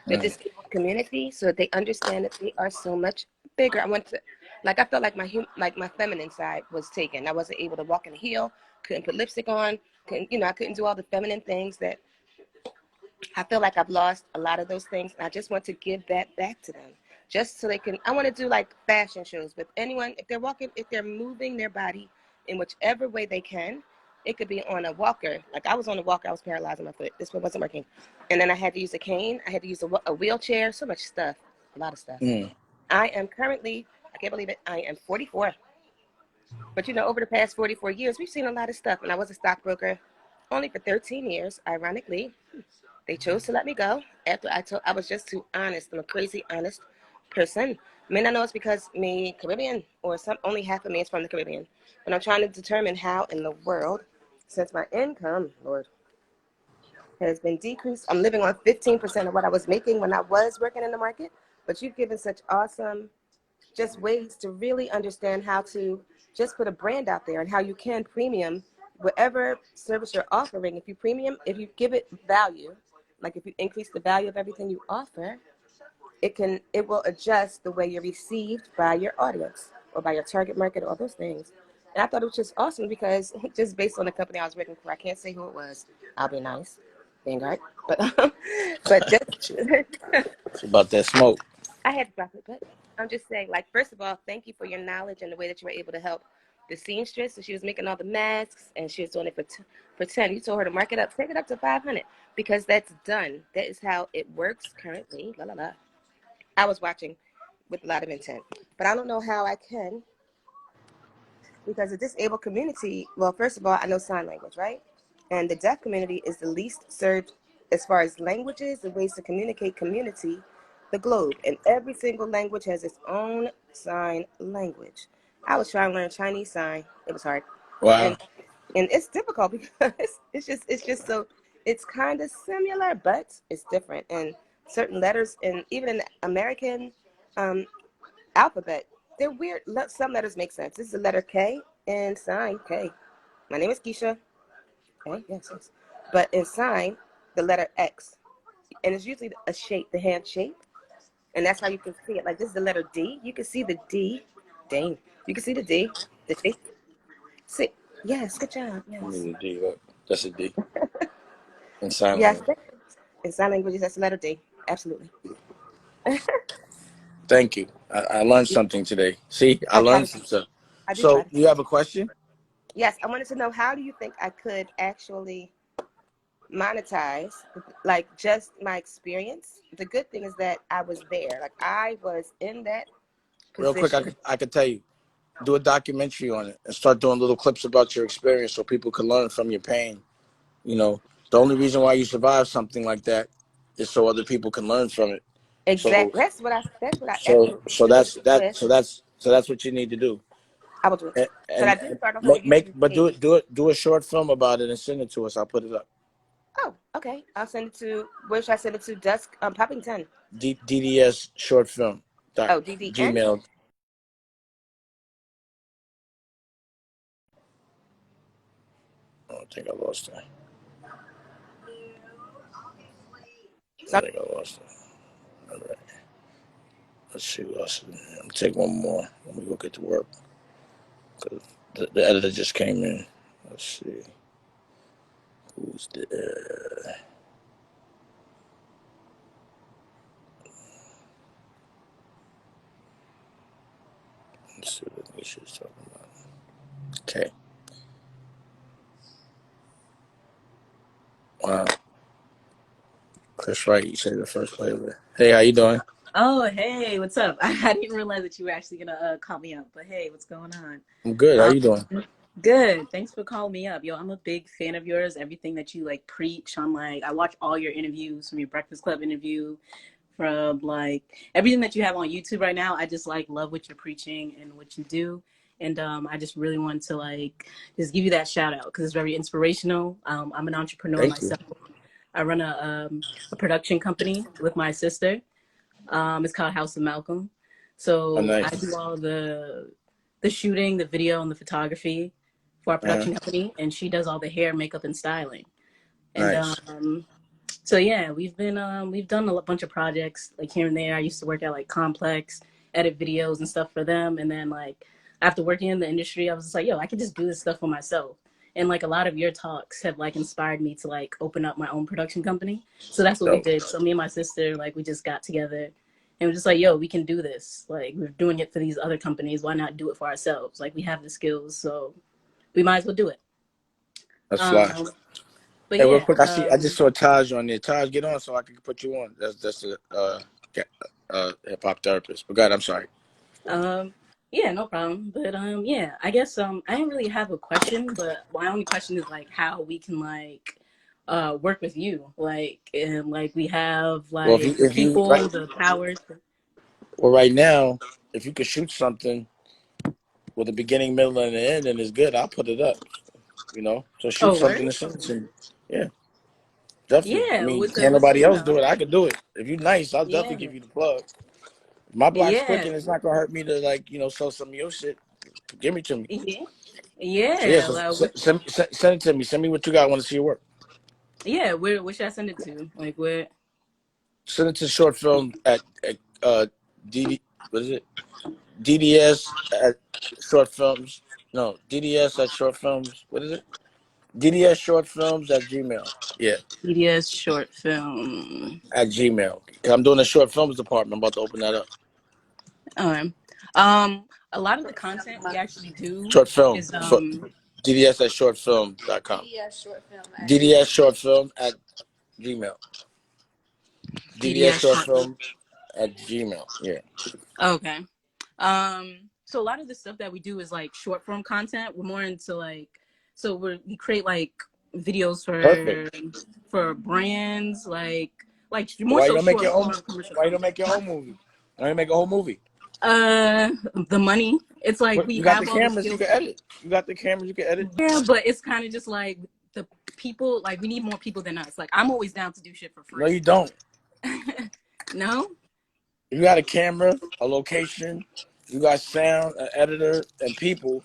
the mm, disabled community so that they understand that they are so much bigger. I want to, like, I felt like like my feminine side was taken. I wasn't able to walk in a heel, couldn't put lipstick on, I couldn't do all the feminine things that I feel like I've lost a lot of those things. And I just want to give that back to them just so they can, I want to do like fashion shows with anyone. If they're moving their body in whichever way they can, it could be on a walker. Like I was on a walker, I was paralyzed on my foot. This one wasn't working. And then I had to use a cane. I had to use a wheelchair, so much stuff, a lot of stuff. mm. I am currently, I can't believe it, I am 44. But over the past 44 years, we've seen a lot of stuff. And I was a stockbroker only for 13 years, ironically. They chose to let me go after I was just too honest. I'm a crazy honest person. May not know it's because me Caribbean or only half of me is from the Caribbean. But I'm trying to determine how in the world, since my income, Lord, has been decreased. I'm living on 15% of what I was making when I was working in the market. But you've given such awesome just ways to really understand how to just put a brand out there and how you can premium whatever service you're offering. If you give it value, like if you increase the value of everything you offer, it will adjust the way you're received by your audience or by your target market or all those things. And I thought it was just awesome because just based on the company I was working for, I can't say who it was. I'll be nice, Vanguard, but just It's about that smoke. I had to drop it, but I'm just saying, like, first of all, thank you for your knowledge and the way that you were able to help the seamstress. So she was making all the masks and she was doing it for 10. You told her to mark it up, take it up to 500 because that's done. That is how it works currently. La la la. I was watching with a lot of intent, but I don't know how I can because the disabled community, well, first of all, I know sign language, right? And the deaf community is the least served as far as languages and ways to communicate community, the globe. And every single language has its own sign language. I was trying to learn Chinese sign. It was hard. Wow. And and it's difficult because it's just so it's kind of similar, but it's different. And certain letters and even in the American um, alphabet, they're weird. Some letters make sense. This is the letter K in sign K. My name is Keisha. Okay, yes. But in sign, the letter X. And it's usually a shape, the hand shape. And that's how you can see it. Like this is the letter D. You can see the D. Dang. You can see the D. The shape. See. Yes, good job. I Yes. mean, the D. Look, that's a D in sign Yes. language. In sign languages, that's the letter D. Absolutely. Thank you. I learned something today. See, I I try learned to some stuff. I do try So, to you teach. have a question? Yes, I wanted to know how do you think I could actually monetize like just my experience. The good thing is that I was there. Like I was in that Real quick, position. I could tell you. Do a documentary on it and start doing little clips about your experience so people can learn from your pain. You know, the only reason why you survive something like that is so other people can learn from it. So, Exactly. That's what I absolutely so should that's stick that. with. So that's what you need to do. I will do it. But I did And start a whole make, YouTube but page. do a short film about it and send it to us. I'll put it up. Oh, okay. I'll send it to where should I send it to? Dusk Poppington. DDS short film. Dot Oh, DDN. Gmail. Oh, I think I lost it. I So think I lost it. All right. Let's see what else. I'm take one more. Let me go get to work. 'Cause the editor just came in. Let's see. Who's there? Let's see what Nisha's talking about. Okay. Wow. Chris Wright, you said the first flavor. Hey, how you doing? Oh, hey, what's up? I didn't realize that you were actually gonna call me up, but hey, what's going on? I'm good. How you doing? Good. Thanks for calling me up. Yo, I'm a big fan of yours. Everything that you like preach. I watch all your interviews, from your Breakfast Club interview, from like everything that you have on YouTube right now. I just like love what you're preaching and what you do. And I just really want to like just give you that shout out because it's very inspirational. I'm an entrepreneur Thank you. myself. I run a production company with my sister. It's called House of Malcolm. So Oh, nice. I do all the shooting, the video, and the photography for our production company, and she does all the hair, makeup, and styling. And Nice. so yeah, we've done a bunch of projects like here and there. I used to work at like Complex, edit videos and stuff for them, and then like after working in the industry, I was just like, yo, I could just do this stuff for myself. And like a lot of your talks have like inspired me to like open up my own production company. So that's what we did. So me and my sister, like we just got together and we're just like, yo, we can do this. Like we're doing it for these other companies. Why not do it for ourselves? Like we have the skills, so we might as well do it. That's fly. But Hey, real yeah, quick, I just saw Taj on there. Taj, get on so I can put you on. That's a hip hop therapist. But God, I'm sorry. yeah, no problem. But yeah, I guess I didn't really have a question, but my only question is like how we can like work with you, like and like we have Well, like the if you people, the powers. well, right now, if you could shoot something with a beginning, middle, and an end, and it's good, I'll put it up. You know, so shoot Oh, word? something and send it to me. Yeah, definitely. I Yeah, mean, with can't the nobody else do it. I could do it. If you're nice, I'll yeah, definitely give you the plug. If my block's yeah, clicking, it's not gonna hurt me to like sell some of your shit. Give it to me. yeah, So yeah, yeah. so Like, send it to me. Send me what you got. I want to see your work. yeah, where should I send it to? Like where? Send it to short film at DD. What is it? DDS at short films. No, DDS at short films. What is it? DDS short films at Gmail. Yeah, PDS short film. at Gmail. Cause I'm doing a short films department. I'm about to open that up. All right. A lot of the content we actually do Short film. is DDS at shortfilm.com. DDS short film. DDS short film at Gmail. DDS PDS short short. film at Gmail. Yeah. Okay. So a lot of the stuff that we do is like short form content. We're more into like, so we create like videos Perfect. for brands, like more Why you so don't make short your own? form commercial Why you don't make your content. own movie? Why you make a whole movie? The money. It's like we You got the have all the cameras. You skills. can edit. You got the cameras. You can edit. Yeah, but it's kind of just like the people. Like we need more people than us. Like I'm always down to do shit for free. No, you don't. No. You got a camera, a location. You got sound, an editor, and people.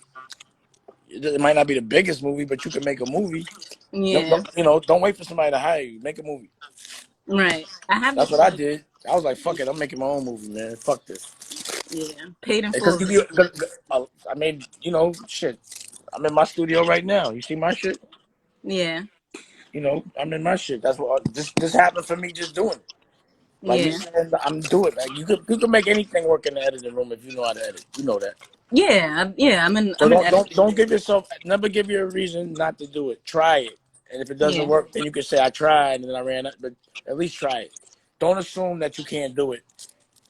It might not be the biggest movie, but you can make a movie. Yeah. Don't wait for somebody to hire you. Make a movie. Right. I have That's this what I like did. I was like, fuck it. I'm making my own movie, man. Fuck this. yeah, paid in Because full. I made, shit. I'm in my studio right now. You see my shit? Yeah. I'm in my shit. That's what this happened for me just doing it. Like me Yeah. saying I'm doing it. Like you could make anything work in the editing room if you know how to edit. You know that. Yeah. Yeah. So I'm an don't editor. give yourself never give you a reason not to do it. Try it. And if it doesn't Yeah. work, then you can say I tried and then I ran up, but at least try it. Don't assume that you can't do it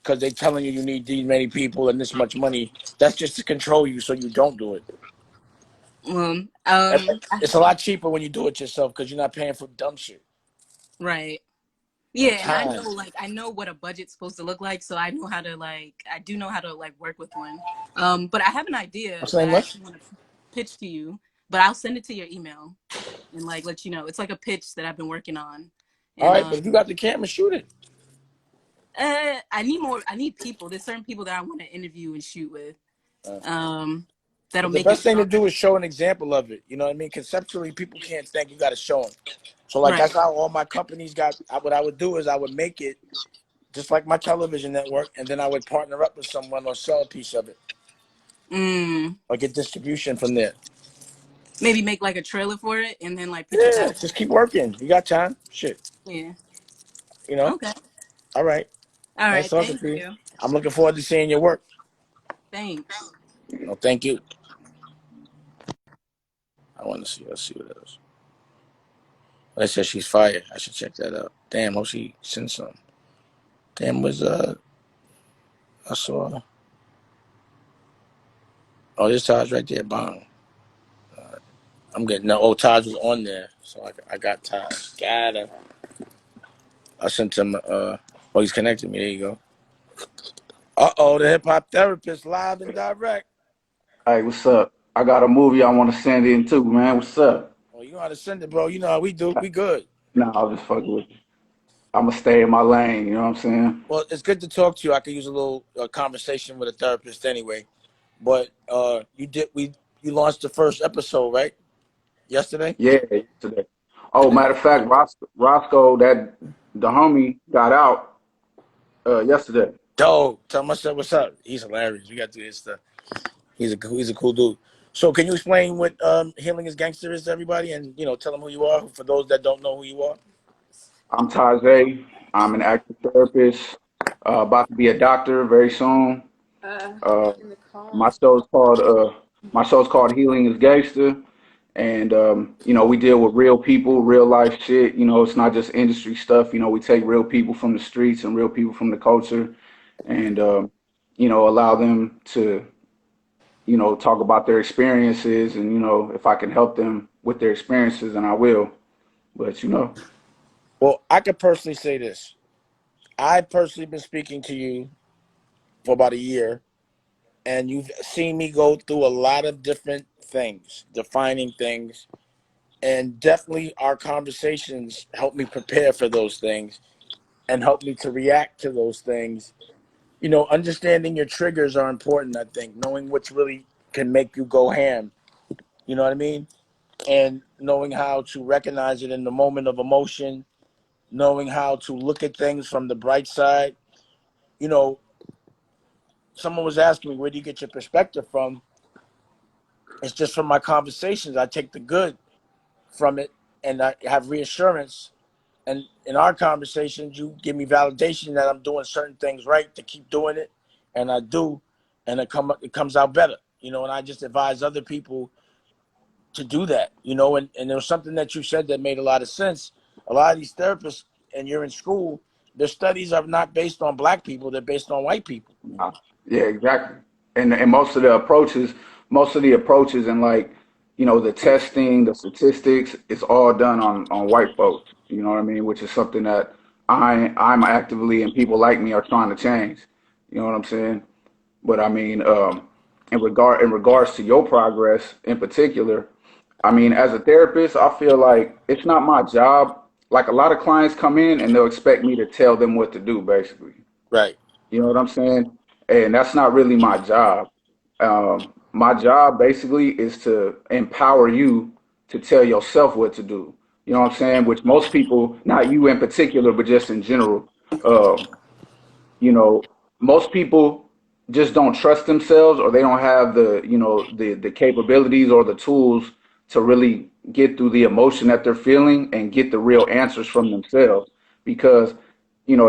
because they're telling you need these many people and this much money. That's just to control you so you don't do it. It's a lot cheaper when you do it yourself because you're not paying for dumb shit. Right. Yeah, and Time. I know what a budget's supposed to look like, so I do know how to like work with one. But I have an idea What's that the I name? actually want to pitch to you, but I'll send it to your email and like let you know. It's like a pitch that I've been working on. And All right, but if you got the camera, shoot it. I need people. There's certain people that I want to interview and shoot with. That'll But the make it best thing to do is show an example of it. You know what I mean? Conceptually, people can't think. You got to show them. So, like, right. that's how all my companies got. What I would do is I would make it just like my television network, and then I would partner up with someone or sell a piece of it or get distribution from there. Maybe make like a trailer for it and then like put you Yeah, guys. just keep working. You got time. Shit. Yeah. You know? Okay. All right. All Nice right. talking Thank to you. you. I'm looking forward to seeing your work. Thanks. No, thank you. I want to see. Let's see what else. They said she's fired. I should check that out. Damn, hope she sent some. Damn, I saw. Oh, this Taj right there. Bang. I'm getting no. Oh, Taj was on there, so I got Taj. Got him. I sent him. Oh, he's connected me. There you go. The hip hop therapist live and direct. Hey, what's up? I got a movie I want to send in too, man. What's up? Oh, you know how to send it, bro. You know how we do. We good. Nah, I'll just fuck with you. I'm gonna stay in my lane. You know what I'm saying? Well, it's good to talk to you. I could use a little conversation with a therapist anyway. But you launched the first episode, right? Yesterday? Yeah, today. Oh, matter of fact, Roscoe, that the homie got out yesterday. Dope. Tell my son what's up. He's hilarious. We got to do his stuff. He's a cool dude. So can you explain what Healing is Gangster is to everybody and tell them who you are for those that don't know who you are? I'm Tajay. I'm an active therapist. About to be a doctor very soon. Uh, In the car. my show's called Healing is Gangster. And we deal with real people, real life shit. It's not just industry stuff. We take real people from the streets and real people from the culture, and allow them to talk about their experiences. And if I can help them with their experiences, then I will. But Well, I could personally say this. I've personally been speaking to you for about a year, and you've seen me go through a lot of different things, defining things, and definitely our conversations help me prepare for those things and help me to react to those things. Understanding your triggers are important, I think, knowing which really can make you go ham. You know what I mean? And knowing how to recognize it in the moment of emotion, knowing how to look at things from the bright side. You know, someone was asking me, where do you get your perspective from? It's just from my conversations. I take the good from it and I have reassurance. And in our conversations, you give me validation that I'm doing certain things right to keep doing it. And I do. And it comes out better. And I just advise other people to do that, and there was something that you said that made a lot of sense. A lot of these therapists, and you're in school, their studies are not based on black people, they're based on white people. yeah, exactly. And most of the approaches, and like the testing, the statistics, it's all done on white folks. You know what I mean? Which is something that I'm actively, and people like me are trying to change. You know what I'm saying? But I mean, in regards to your progress in particular, I mean, as a therapist, I feel like it's not my job. Like a lot of clients come in and they'll expect me to tell them what to do, basically. Right. You know what I'm saying? And that's not really my job. My job basically is to empower you to tell yourself what to do. You know what I'm saying? Which most people, not you in particular, but just in general, um, you know, most people just don't trust themselves, or they don't have the capabilities or the tools to really get through the emotion that they're feeling and get the real answers from themselves. Because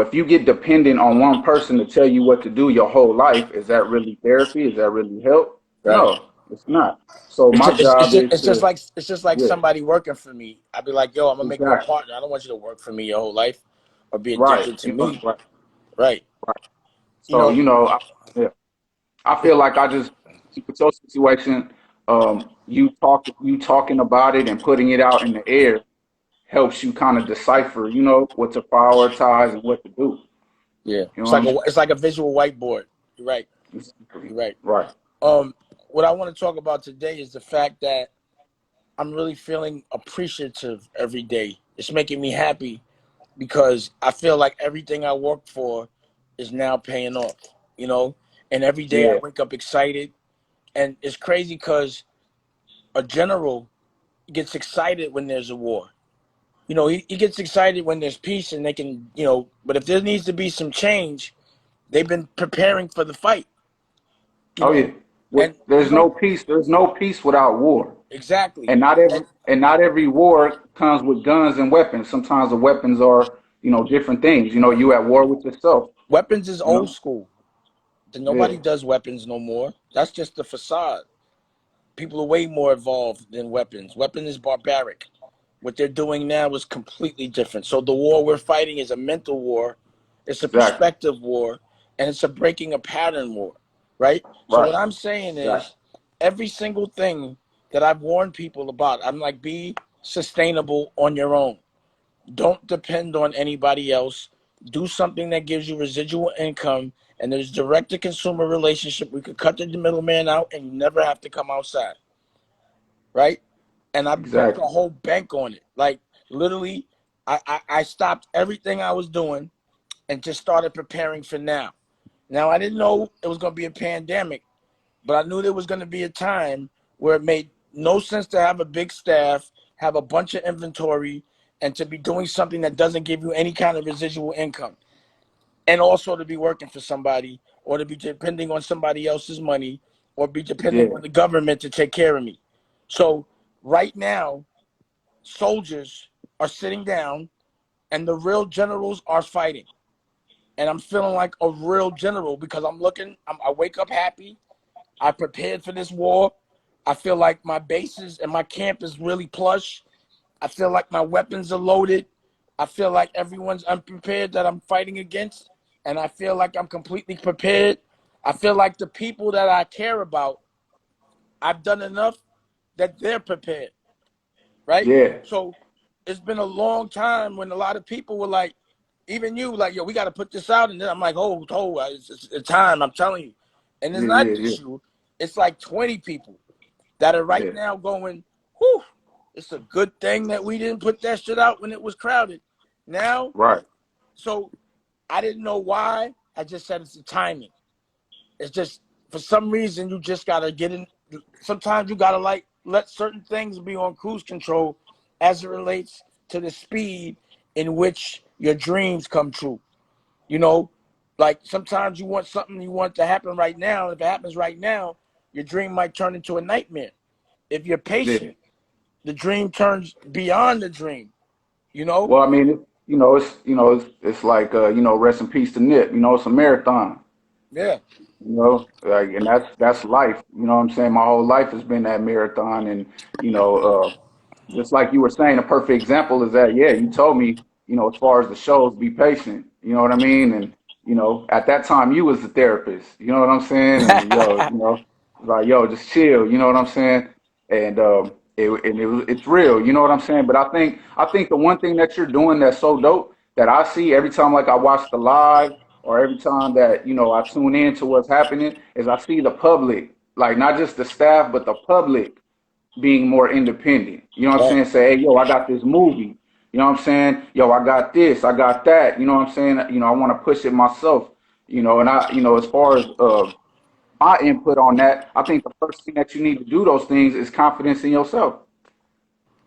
if you get dependent on one person to tell you what to do your whole life, is that really therapy? Is that really help? Right. No, it's not. So It's my just, it's, it's job just is it's just to, like it's just like yeah, somebody working for me. I'd be like, yo, I'm gonna make you a exactly, partner. I don't want you to work for me your whole life or be right, addicted to me. right, Right. right. You So know, yeah. I feel like I just with your situation, you talking about it and putting it out in the air helps you kind of decipher, what to prioritize and what to do. yeah. You know what I'm saying? It's like a visual whiteboard. You're right. Exactly. You're right. Right. Um, what I want to talk about today is the fact that I'm really feeling appreciative every day. It's making me happy because I feel like everything I work for is now paying off, you know? And every day I Yeah. wake up excited. And it's crazy because a general gets excited when there's a war. You know, he gets excited when there's peace and they can, you know, but if there needs to be some change, they've been preparing for the fight, you Oh yeah. know, and you There's no don't peace. There's no peace without war. exactly. And And not every war comes with guns and weapons. Sometimes the weapons are, different things. You at war with yourself. weapons is You old know? school. Yeah. Nobody does weapons no more. That's just the facade. People are way more evolved than weapons. Weapon is barbaric. What they're doing now is completely different. So the war we're fighting is a mental war, it's a Exactly. perspective war, and it's a breaking a pattern war, right? So Right. what I'm saying Exactly. is every single thing that I've warned people about, I'm like, be sustainable on your own. Don't depend on anybody else. Do something that gives you residual income and there's direct to consumer relationship. We could cut the middleman out and you never have to come outside, right? And I built a Exactly. whole bank on it. Like literally, I stopped everything I was doing and just started preparing for now. Now I didn't know it was going to be a pandemic, but I knew there was going to be a time where it made no sense to have a big staff, have a bunch of inventory, and to be doing something that doesn't give you any kind of residual income. And also to be working for somebody or to be depending on somebody else's money or be depending Yeah. on the government to take care of me. So right now, soldiers are sitting down and the real generals are fighting. And I'm feeling like a real general because I wake up happy. I prepared for this war. I feel like my bases and my camp is really plush. I feel like my weapons are loaded. I feel like everyone's unprepared that I'm fighting against. And I feel like I'm completely prepared. I feel like the people that I care about, I've done enough that they're prepared, right? Yeah. So it's been a long time when a lot of people were like, even you, like, yo, we got to put this out. And then I'm like, it's time, I'm telling you. And it's Yeah. not Yeah. Yeah. just you, it's like 20 people that are right Yeah. now going, whew, it's a good thing that we didn't put that shit out when it was crowded. Now, Right. so I didn't know why. I just said it's the timing. It's just for some reason you just gotta get in. Sometimes you gotta like let certain things be on cruise control as it relates to the speed in which your dreams come true. You know, like sometimes you want something you want to happen right now. If it happens right now, your dream might turn into a nightmare. If you're Yeah. patient, the dream turns beyond the dream. You know? Well, I mean, it's like rest in peace to Nip. It's a marathon. Yeah. Like, and that's life. You know what I'm saying? My whole life has been that marathon, and you know, just like you were saying, a perfect example is that, yeah, you told me, as far as the shows, be patient. You know what I mean? And, at that time you was the therapist, you know what I'm saying? And like, yo, just chill, you know what I'm saying? And it's real, you know what I'm saying? But I think the one thing that you're doing that's so dope that I see every time like I watch the live or every time that, I tune in to what's happening is I see the public, like not just the staff, but the public being more independent. You know what I'm Right. saying? Say, hey, yo, I got this movie. You know what I'm saying? Yo, I got this, I got that. You know what I'm saying? I want to push it myself. And as far as my input on that, I think the first thing that you need to do those things is confidence in yourself.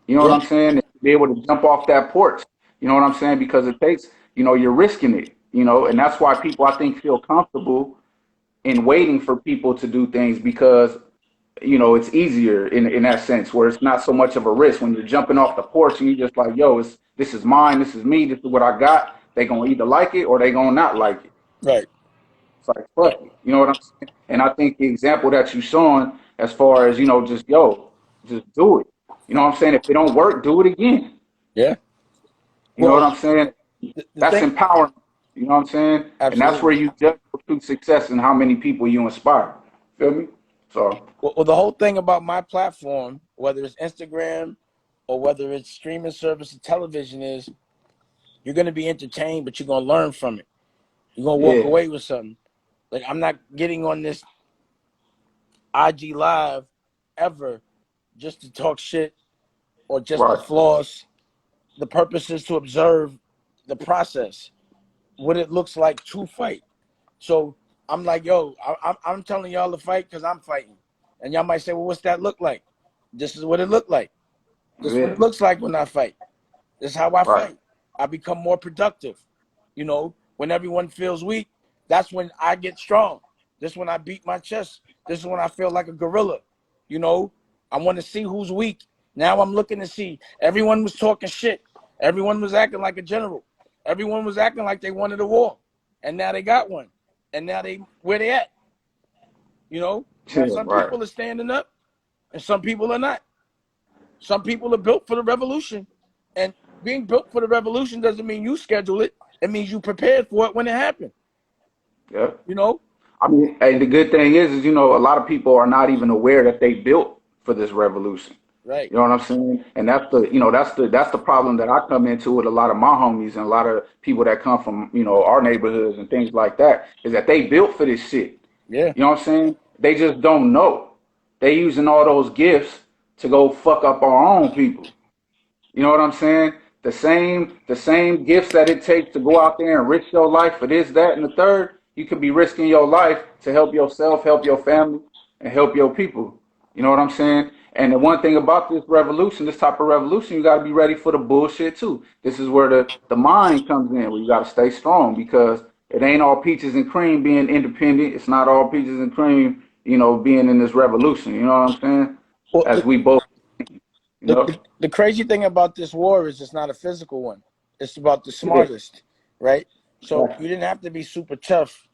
You know what Yeah. I'm saying? And be able to jump off that porch. You know what I'm saying? Because it takes, you're risking it. And that's why people I think feel comfortable in waiting for people to do things because it's easier in that sense where it's not so much of a risk when you're jumping off the porch and you're just like, yo, this is mine, this is me, this is what I got. They gonna either like it or they gonna not like it. Right. It's like fuck it. You know what I'm saying? And I think the example that you showing as far as, just just do it. You know what I'm saying? If it don't work, do it again. Yeah. You know what Well, I'm saying? the That's thing, empowerment. You know what I'm saying? And that's where absolutely. you judge for true success and how many people you inspire. Feel me? So Well, the whole thing about my platform, whether it's Instagram or whether it's streaming service or television, is you're going to be entertained, but you're going to learn from it. You're going to walk yeah, away with something. Like, I'm not getting on this IG Live ever just to talk shit or just to right. floss. The purpose is to observe the process, what it looks like to fight. So I'm like, yo, I'm telling y'all to fight because I'm fighting. And y'all might say, well, what's that look like? This is what it looked like. This is what Yeah. it looks like when I fight. This is how I Right. fight. I become more productive. You know, when everyone feels weak, that's when I get strong. This is when I beat my chest. This is when I feel like a gorilla. You know, I want to see who's weak. Now I'm looking to see. Everyone was talking shit. Everyone was acting like a general. Everyone was acting like they wanted a war. And now they got one. And now where they at? You know, now some Right. people are standing up and some people are not. Some people are built for the revolution. And being built for the revolution doesn't mean you schedule it. It means you prepared for it when it happened. Yeah. You know? I mean, and the good thing is, you know, a lot of people are not even aware that they built for this revolution. Right. You know what I'm saying? And that's the, you know, that's the problem that I come into with a lot of my homies and a lot of people that come from, you know, our neighborhoods and things like that, is that they built for this shit. Yeah. You know what I'm saying? They just don't know. They using all those gifts to go fuck up our own people. You know what I'm saying? The same gifts that it takes to go out there and risk your life for this, that, and the third, you could be risking your life to help yourself, help your family, and help your people. You know what I'm saying? And the one thing about this revolution, this type of revolution, you got to be ready for the bullshit too. This is where the mind comes in, where you got to stay strong, because it ain't all peaches and cream being independent. It's not all peaches and cream, you know, being in this revolution. You know what I'm saying? Well, As we both, you know. the crazy thing about this war is it's not a physical one. It's about the Yeah. smartest, right? So you didn't have to be super tough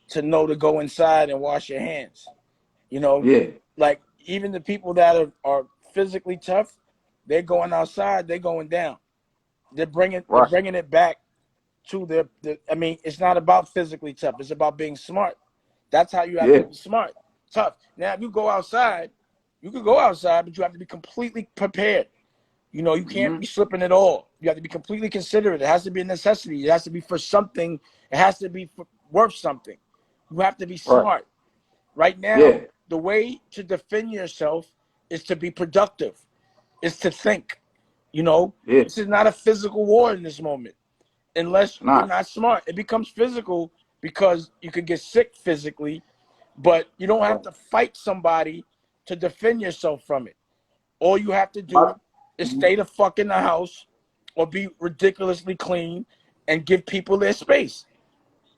to know to go inside and wash your hands. You know, Yeah. like even the people that are physically tough, they're going outside, they're going down. They're bringing Right. it back to I mean, it's not about physically tough. It's about being smart. That's how you have to Yeah. be smart, tough. Now, if you go outside, you could go outside, but you have to be completely prepared. You know, you can't Hmm. be slipping at all. You have to be completely considerate. It has to be a necessity. It has to be for something. It has to be worth something. You have to be Right. smart. Right now, Yeah. the way to defend yourself is to be productive, is to think. You know, Yeah. this is not a physical war in this moment unless It's you're not. not smart. It becomes physical because you could get sick physically, but you don't have Right. to fight somebody to defend yourself from it. All you have to My- do is mhm. stay the fuck in the house or be ridiculously clean and give people their space.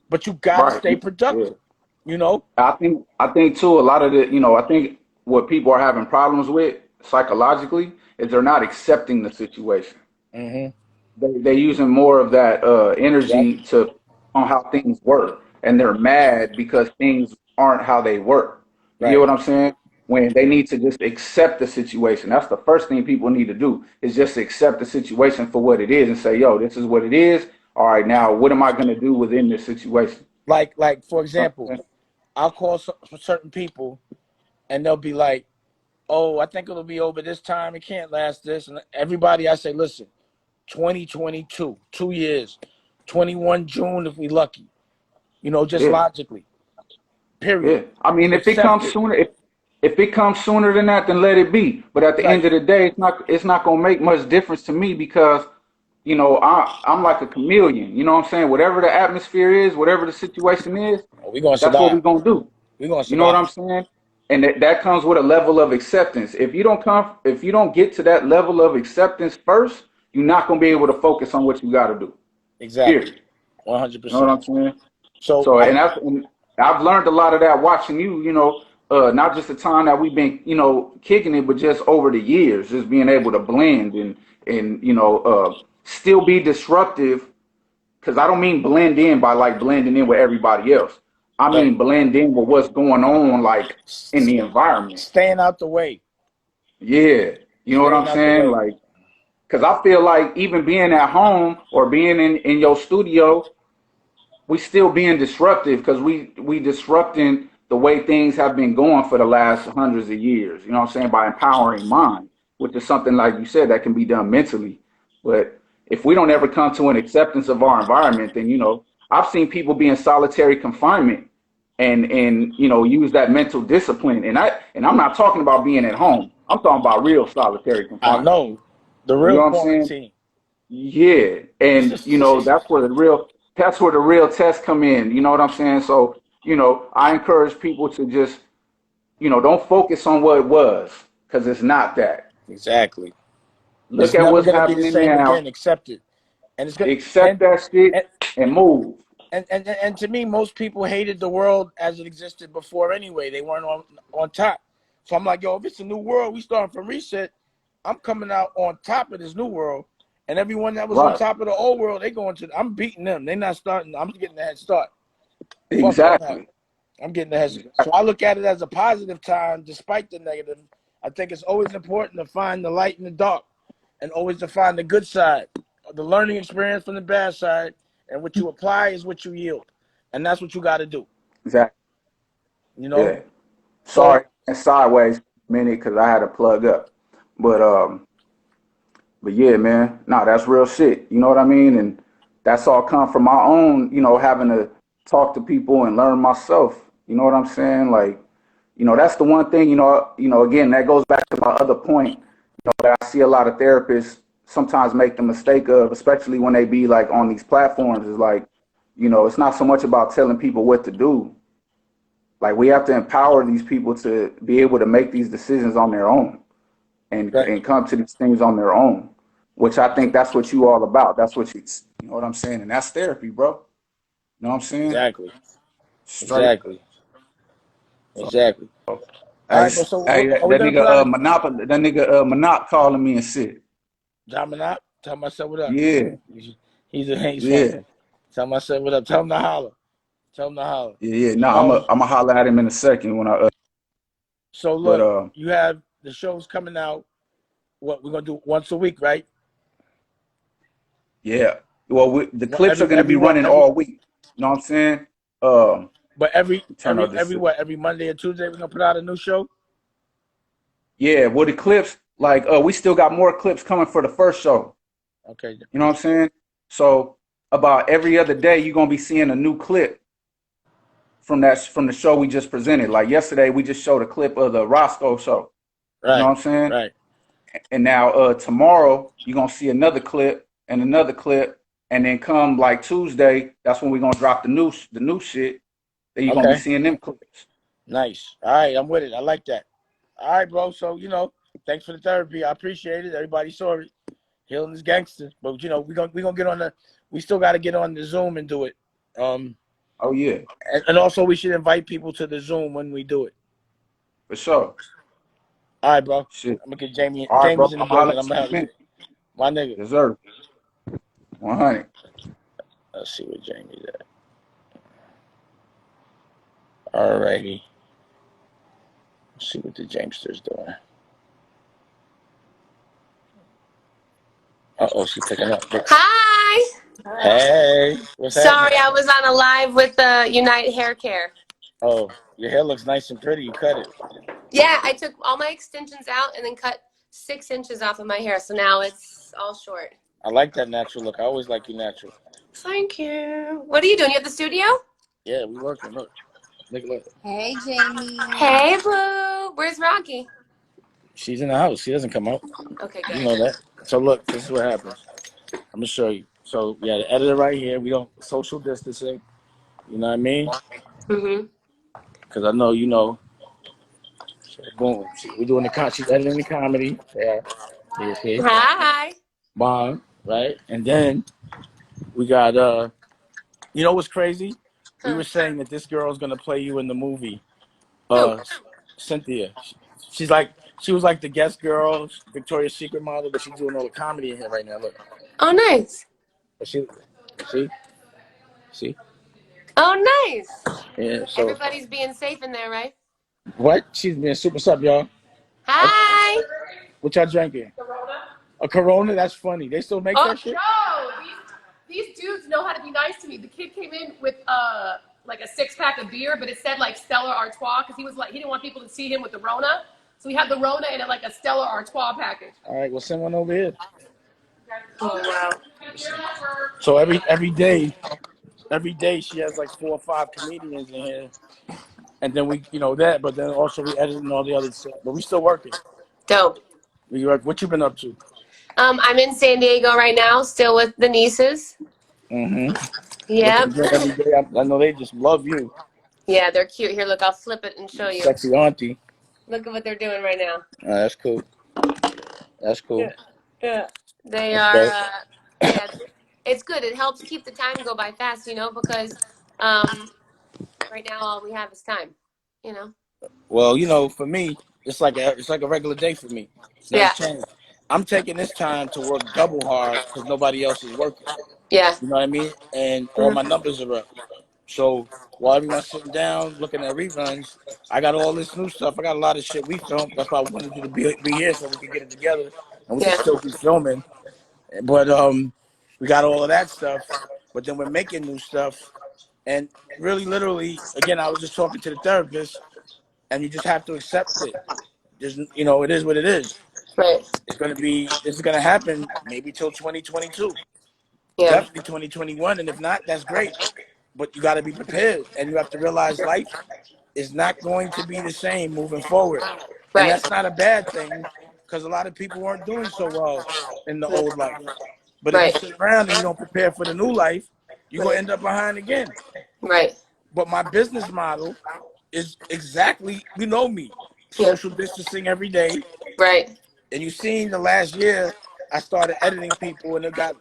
But you gotta Right. stay Yeah. productive, you know? I think too, a lot of the, you know, I think what people are having problems with psychologically is they're not accepting the situation. Mm-hmm. They're using more of that Yep. energy to on how things work, and they're mad because things aren't how they work. You get Right. what I'm saying? When they need to just accept the situation. That's the first thing people need to do, is just accept the situation for what it is and say, yo, this is what it is. All right, now what am I going to do within this situation? Like for You know what example, I'm saying? I'll call certain people and they'll be like, "Oh, I think it'll be over this time. It can't last this." And everybody, I say, "Listen, 2022, 2 years, 21 June if we lucky. You know, just Yeah. logically. Period. Yeah, I mean, if it Accept comes it. sooner, if it comes sooner than that, then let it be. But at the Right. end of the day, it's not gonna make much difference to me, because you know I'm like a chameleon. You know what I'm saying? Whatever the atmosphere is, whatever the situation is, We're gonna that's what survive. we're gonna do. We're gonna You know what survive. I'm saying? And that comes with a level of acceptance. If you don't get to that level of acceptance first, you're not gonna be able to focus on what you got to do. Exactly. Period. You know what 100%. I'm saying? So So, I and I've learned a lot of that watching you, not just the time that we've been, kicking it, but just over the years, just being able to blend and still be disruptive. Because I don't mean blend in by like blending in with everybody else. I right. mean blend in with what's going on, like in the environment. Staying out the way. Yeah, you know what I'm Staying out the saying? way. Like, because I feel like even being at home or being in your studio, we still being disruptive, because we disrupting the way things have been going for the last hundreds of years. You know what I'm saying? By empowering mind, which is something, like you said, that can be done mentally. But if we don't ever come to an acceptance of our environment, then I've seen people be in solitary confinement and use that mental discipline. And I'm not talking about being at home. I'm talking about real solitary I confinement. know. The You know real what I'm saying? quarantine. Yeah, and that's where the real tests come in. You know what I'm saying? So, I encourage people to just, don't focus on what it was, because it's not that. Exactly. It's Look at never what's gonna be the happening same now. again. Accept it, and it's gonna Accept that shit and and move. and to me, most people hated the world as it existed before anyway. They weren't on top. So I'm like, yo, if it's a new world, we starting from reset. I'm coming out on top of this new world, and everyone that was on Right. top of the old world, they going to. I'm beating them. They not starting. I'm getting the head start. Fuck all that. Exactly. I'm getting the head start. So I look at it as a positive time, despite the negative. I think it's always important to find the light in the dark, and always to find the good side, the learning experience from the bad side, and what you apply is what you yield, and that's what you got to do. Exactly. You know. Yeah. So Sorry, and sideways minute because I had to plug up. But yeah, man, nah, that's real shit. You know what I mean? And that's all come from my own, having to talk to people and learn myself. You know what I'm saying? Like, that's the one thing, again, that goes back to my other point, that I see a lot of therapists sometimes make the mistake of, especially when they be like on these platforms, is like, it's not so much about telling people what to do. Like, we have to empower these people to be able to make these decisions on their own and right, come to these things on their own, which I think that's what you all about. That's what you know what I'm saying? And that's therapy, bro. You know what I'm saying? exactly, Straight. exactly, So, exactly. All hey, right, but so hey, are we that gonna nigga, put out a Monop calling me and shit. John Manop? Tell him I said what up. Yeah, He's funny. yeah, Tell him I said what up. Tell him to holler. Tell him to holler. yeah. No, Um. I'm a holler at him in a second when So but look, you have the shows coming out. What we're gonna do once a week, right? yeah. Well, the What clips are gonna be running every all week. You know what I'm saying? Um, but turn on this. every Monday or Tuesday we're gonna put out a new show. Yeah, well, the clips, like, we still got more clips coming for the first show. Okay. You know what I'm saying? So about every other day, you're gonna be seeing a new clip from the show we just presented. Like yesterday, we just showed a clip of the Roscoe show. You know Right. what I'm saying? Right. And now tomorrow, you're gonna see another clip and another clip, and then come like Tuesday, that's when we're gonna drop the new shit. Then you're gonna be Okay. seeing them clips. Nice. All right, I'm with it. I like that. All right, bro. So thanks for the therapy. I appreciate it. Everybody saw it. Healing is gangster, but we gonna get on the. We still got to get on the Zoom and do it. Oh yeah, And also we should invite people to the Zoom when we do it. for sure. All right, bro. Shit. I'm gonna get Jamie. All right, bro. Jamie's in the I'm gonna holler building. I'm at you gonna in have a minute. my nigga. Deserve 100. Let's see what Jamie's at. All righty. Let's see what the Jamester's doing. Uh-oh, she's picking up. Hi. Hey, what's Sorry, happening? I was on a live with Unite Hair Care. Oh, your hair looks nice and pretty. You cut it. Yeah, I took all my extensions out and then cut 6 inches off of my hair, so now it's all short. I like that natural look. I always like you natural. Thank you. What are you doing? You at the studio? Yeah, we working. Look. Look. Hey, Jamie. Hey, Blue. Where's Rocky? She's in the house. She doesn't come out. Okay, You good. know that. So look, this is what happens. I'm gonna show you. So yeah, the editor right here. We don't social distancing. You know what I mean? Mhm. Because I know you know. So boom. We're doing she's editing the comedy. Yeah. See. Hi. Mom, right? And then we got you know what's crazy? We Huh. were saying that this girl is gonna play you in the movie. Who? Cynthia. She was like the guest girl, Victoria's Secret model, but she's doing all the comedy in here right now. Look. Oh, nice. But see? Oh, nice. Yeah, so Everybody's being safe in there, right? what? She's been super sub, y'all. Hi. What y'all drinking? A Corona? That's funny. They still make that shit? No, these dudes know how to be nice to me. The kid came in with like a 6-pack of beer, but it said like Stella Artois because he was like he didn't want people to see him with the Rona, so we had the Rona in it like a Stella Artois package. All right, well send one over here. Oh, wow. So every day she has like 4 or 5 comedians in here. And then we that, but then also we editing all the other stuff. But we still working. Dope. We work. What you been up to? I'm in San Diego right now, still with the nieces. Mm-hmm. Yep. Every day. I know they just love you. Yeah, they're cute. Here, look, I'll flip it and show you. Sexy auntie. Look at what they're doing right now. That's cool. That's cool. Yeah. Yeah. They are, Okay. yeah, it's good. It helps keep the time go by fast, you know, because right now all we have is time, you know. Well, for me, it's like a regular day for me. Nothing's Yeah, changed. I'm taking this time to work double hard because nobody else is working. yeah, You know what I mean? And all my mhm, numbers are up. So while everyone's sitting down looking at reruns, I got all this new stuff. I got a lot of shit we filmed. That's why I wanted you to be here so we could get it together and we could yeah, still be filming. But we got all of that stuff. But then we're making new stuff. And really, literally, again, I was just talking to the therapist, and you just have to accept it. Just it is what it is. right, This is gonna happen maybe till 2022, yeah, definitely 2021, and if not, that's great. But you got to be prepared, and you have to realize life is not going to be the same moving forward, and right, that's not a bad thing because a lot of people weren't doing so well in the old life. But if you right, sit around and you don't prepare for the new life, you're gonna right, end up behind again. right, But my business model is exactly, me, yeah, social distancing every day. right, And you seen the last year, I started editing people, and it got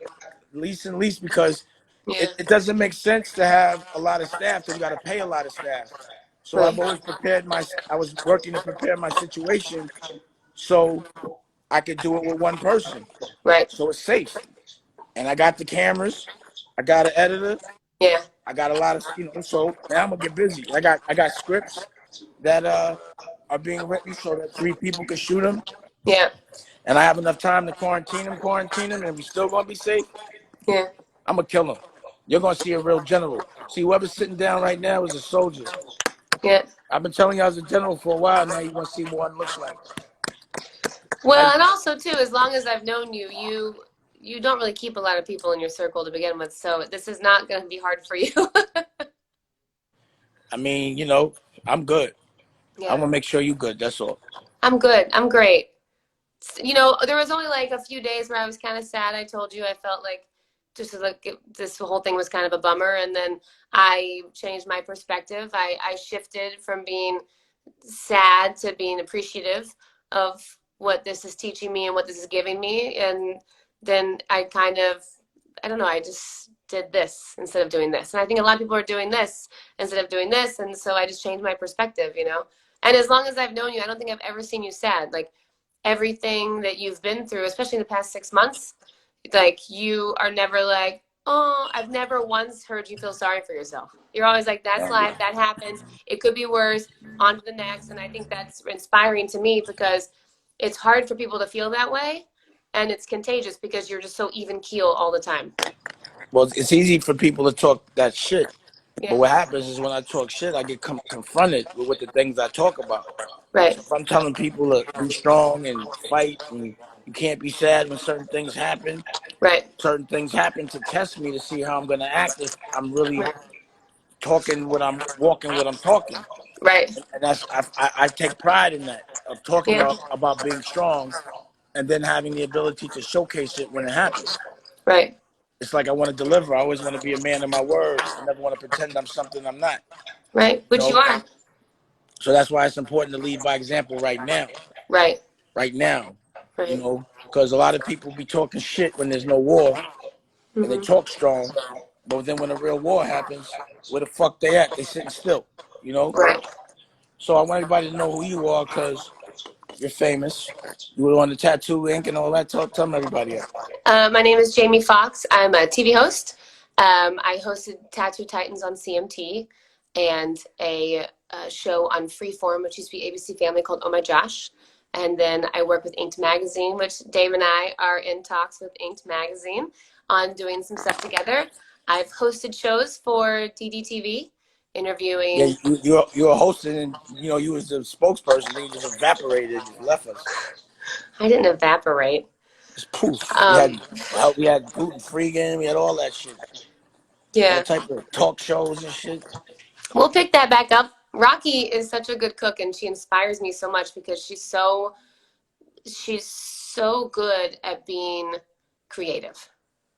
least and least because yeah, it doesn't make sense to have a lot of staff because you got to pay a lot of staff. So I've right, always I was working to prepare my situation so I could do it with one person. right, So it's safe. And I got the cameras, I got an editor, yeah, I got a lot of, so now I'm gonna get busy. I got scripts that are being written so that 3 people can shoot them. yeah, And I have enough time to quarantine them, and we still gonna be safe. yeah, I'm gonna kill them. You're gonna see a real general. See, whoever's sitting down right now is a soldier. yeah. I've been telling you I was a general for a while. Now you're gonna see what it looks like. Well, I, and also too, as long as I've known you, you don't really keep a lot of people in your circle to begin with, so this is not going to be hard for you. I mean, I'm good. I'm Yeah, gonna make sure you're good. That's all. I'm good. I'm great. You know, there was only like a few days where I was kind of sad. I told you I felt like just like this whole thing was kind of a bummer, and then I changed my perspective. I shifted from being sad to being appreciative of what this is teaching me and what this is giving me. And then I kind of, I don't know, I just did this instead of doing this. And I think a lot of people are doing this instead of doing this. And so I just changed my perspective, you know? And as long as I've known you, I don't think I've ever seen you sad. Like everything that you've been through, especially in the past 6 months, like you are never like, oh, I've never once heard you feel sorry for yourself. You're always like, that's life, that happens. It could be worse, on to the next. And I think that's inspiring to me because it's hard for people to feel that way. And it's contagious because you're just so even keel all the time. Well, it's easy for people to talk that shit, but Yeah. what happens is when I talk shit, I get confronted with the things I talk about. Right. So if I'm telling people to be strong and fight, and you can't be sad when Right. certain things happen to test me to see how I'm gonna act if I'm really Right. talking what I'm walking, what I'm talking. Right. And I take pride in that of talking Yeah. about being strong and then having the ability to showcase it when it happens. Right. It's like I want to deliver. I always want to be a man of my word. I never want to pretend I'm something I'm not. Right. You Which you know, are. so that's why it's important to lead by example right now. Right. Right now, Right. because a lot of people be talking shit when there's no war, and they Hmm. talk strong, but then when a real war happens, where the fuck they at? They sitting still. You know. Right. So I want everybody to know who you are because you're famous. You were on the tattoo ink and all that. Tell them everybody that. My name is Jamie Foxx. I'm a TV host. I hosted Tattoo Titans on CMT and a show on Freeform, which used to be ABC Family, called Oh My Josh. And then I work with Inked Magazine, which Dave and I are in talks with Inked Magazine on doing some stuff together. I've hosted shows for DDTV, Yeah, interviewing. you were hosting, and you was the spokesperson. Then you just evaporated, just left us. I didn't evaporate. Just poof. We Um, had gluten free again. We had all that shit. All yeah. type of talk shows and shit. We'll pick that back up. Rocky is such a good cook, and she inspires me so much because she's so good at being creative.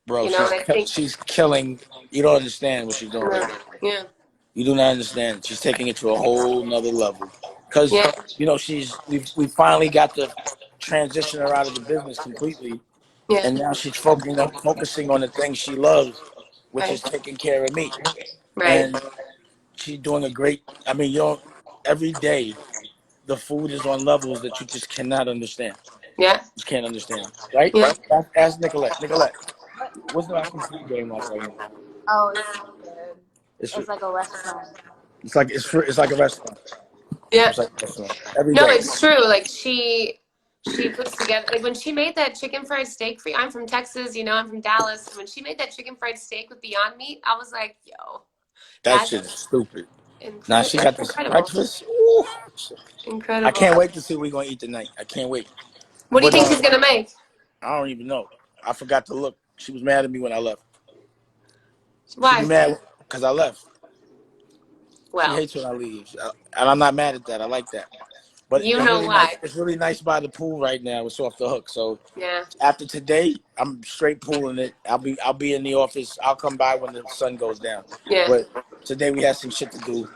Bro, You know, and I think she's killing. You don't understand what she's doing right now. yeah, You do not understand. She's taking it to a whole nother level. Because yeah, we finally got to transition her out of the business completely, Yeah. and now she's focusing on the thing she loves, which Right. is taking care of me. Right. And she's doing a great. I mean, every day the food is on levels that you just cannot understand. Yeah. Just can't understand, right? Yeah. Ask Nicolette. Nicolette, What? what's the African food game like right now? Oh, it's so good. It's It's like a restaurant. it's like a restaurant. Yeah. It's like a restaurant every No, day. it's true. Like she puts together like when she made that chicken fried steak for you. I'm from Texas, you know, I'm from Dallas. And when she made that chicken fried steak with Beyond Meat, I was like, yo, That shit is that's stupid. Now she got this incredible. breakfast. Ooh, I Incredible. can't wait to see what we're gonna eat tonight. I can't wait. What do you But think she's gonna make? I don't even know. I forgot to look. She was mad at me when I left. She be Why? mad because I left. She Well, hates when I leave, and I'm not mad at that. I like that. But you it's know really nice. why. It's really nice by the pool right now. It's off the hook. So Yeah. after today, I'm straight pooling it. I'll be in the office. I'll come by when the sun goes down. Yeah. But today we have some shit to do,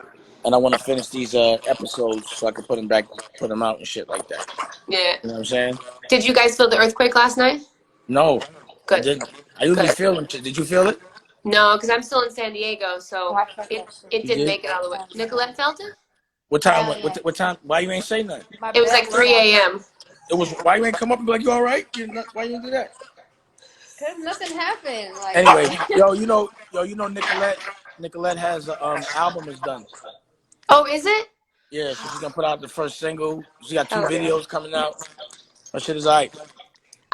and I want to finish these episodes so I can put them out and shit like that. Yeah. You know what I'm saying? Did you guys feel the earthquake last night? No, I Good. didn't. I usually Good. feel them. Did you feel it? No, because I'm still in San Diego, Oh, so I felt it that shit. it You didn't did. make it all the way. Nicolette felt it? What time? Hell yeah. What time? Why you ain't say nothing? My It was bed like 3 rocked. a.m. It was. Why you ain't come up and be like, you all right? Why you didn't do that? Cause nothing happened. Like Anyway, you know, Nicolette has a album is done. Oh, is it? Yeah, so she's gonna put out the first single. She got 2 Hell yeah. videos coming out. That shit is alright.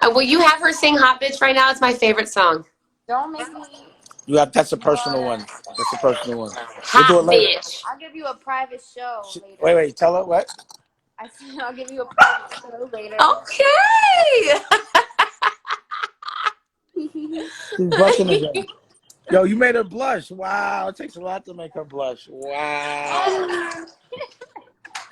Will you have her sing Hot Bitch right now? It's my favorite song. don't make me That's a do all personal one. that. That's a personal one. We'll do it Hot later. Bitch. I'll give you a private show Wait, later. wait. Tell her what? I said I'll give you a private show later. Okay. She's blushing again. Yo, you made her blush. Wow, it takes a lot to make her blush. Wow.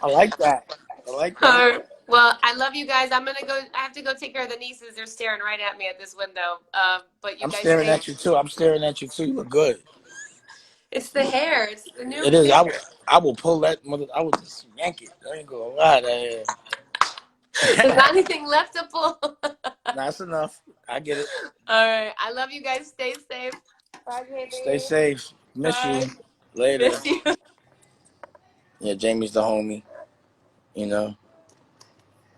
I like that. I like that. Well, I love you guys. I'm gonna go. I have to go take care of the nieces. They're staring right at me at this window. But you I'm guys staring stay. at you too. I'm staring at you too. You look good. It's the hair. It's the new It is. hair. I will pull that mother. I will just yank it. I ain't gonna lie. That There's not anything left to pull. That's enough. I get it. All right. I love you guys. Stay safe. Bye, Stay baby. safe. Miss Bye. you. Later. Miss you. Yeah, Jamie's the homie. You know.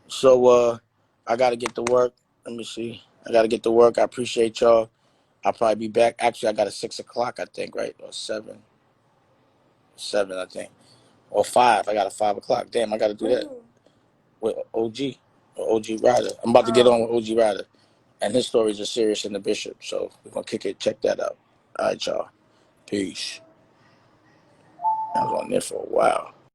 So I gotta get to work. Let me see. I gotta get to work. I appreciate y'all. I'll probably be back. Actually, I got a 6 o'clock, I think, right? Or 7. 7, I think. Or 5. I got a 5 o'clock. Damn, I gotta do that with OG. Or OG Ryder. I'm about to get on with OG Ryder. And his stories are serious in the Bishop. So we're gonna kick it. Check that out. All right, y'all. Peace. I was on there for a while.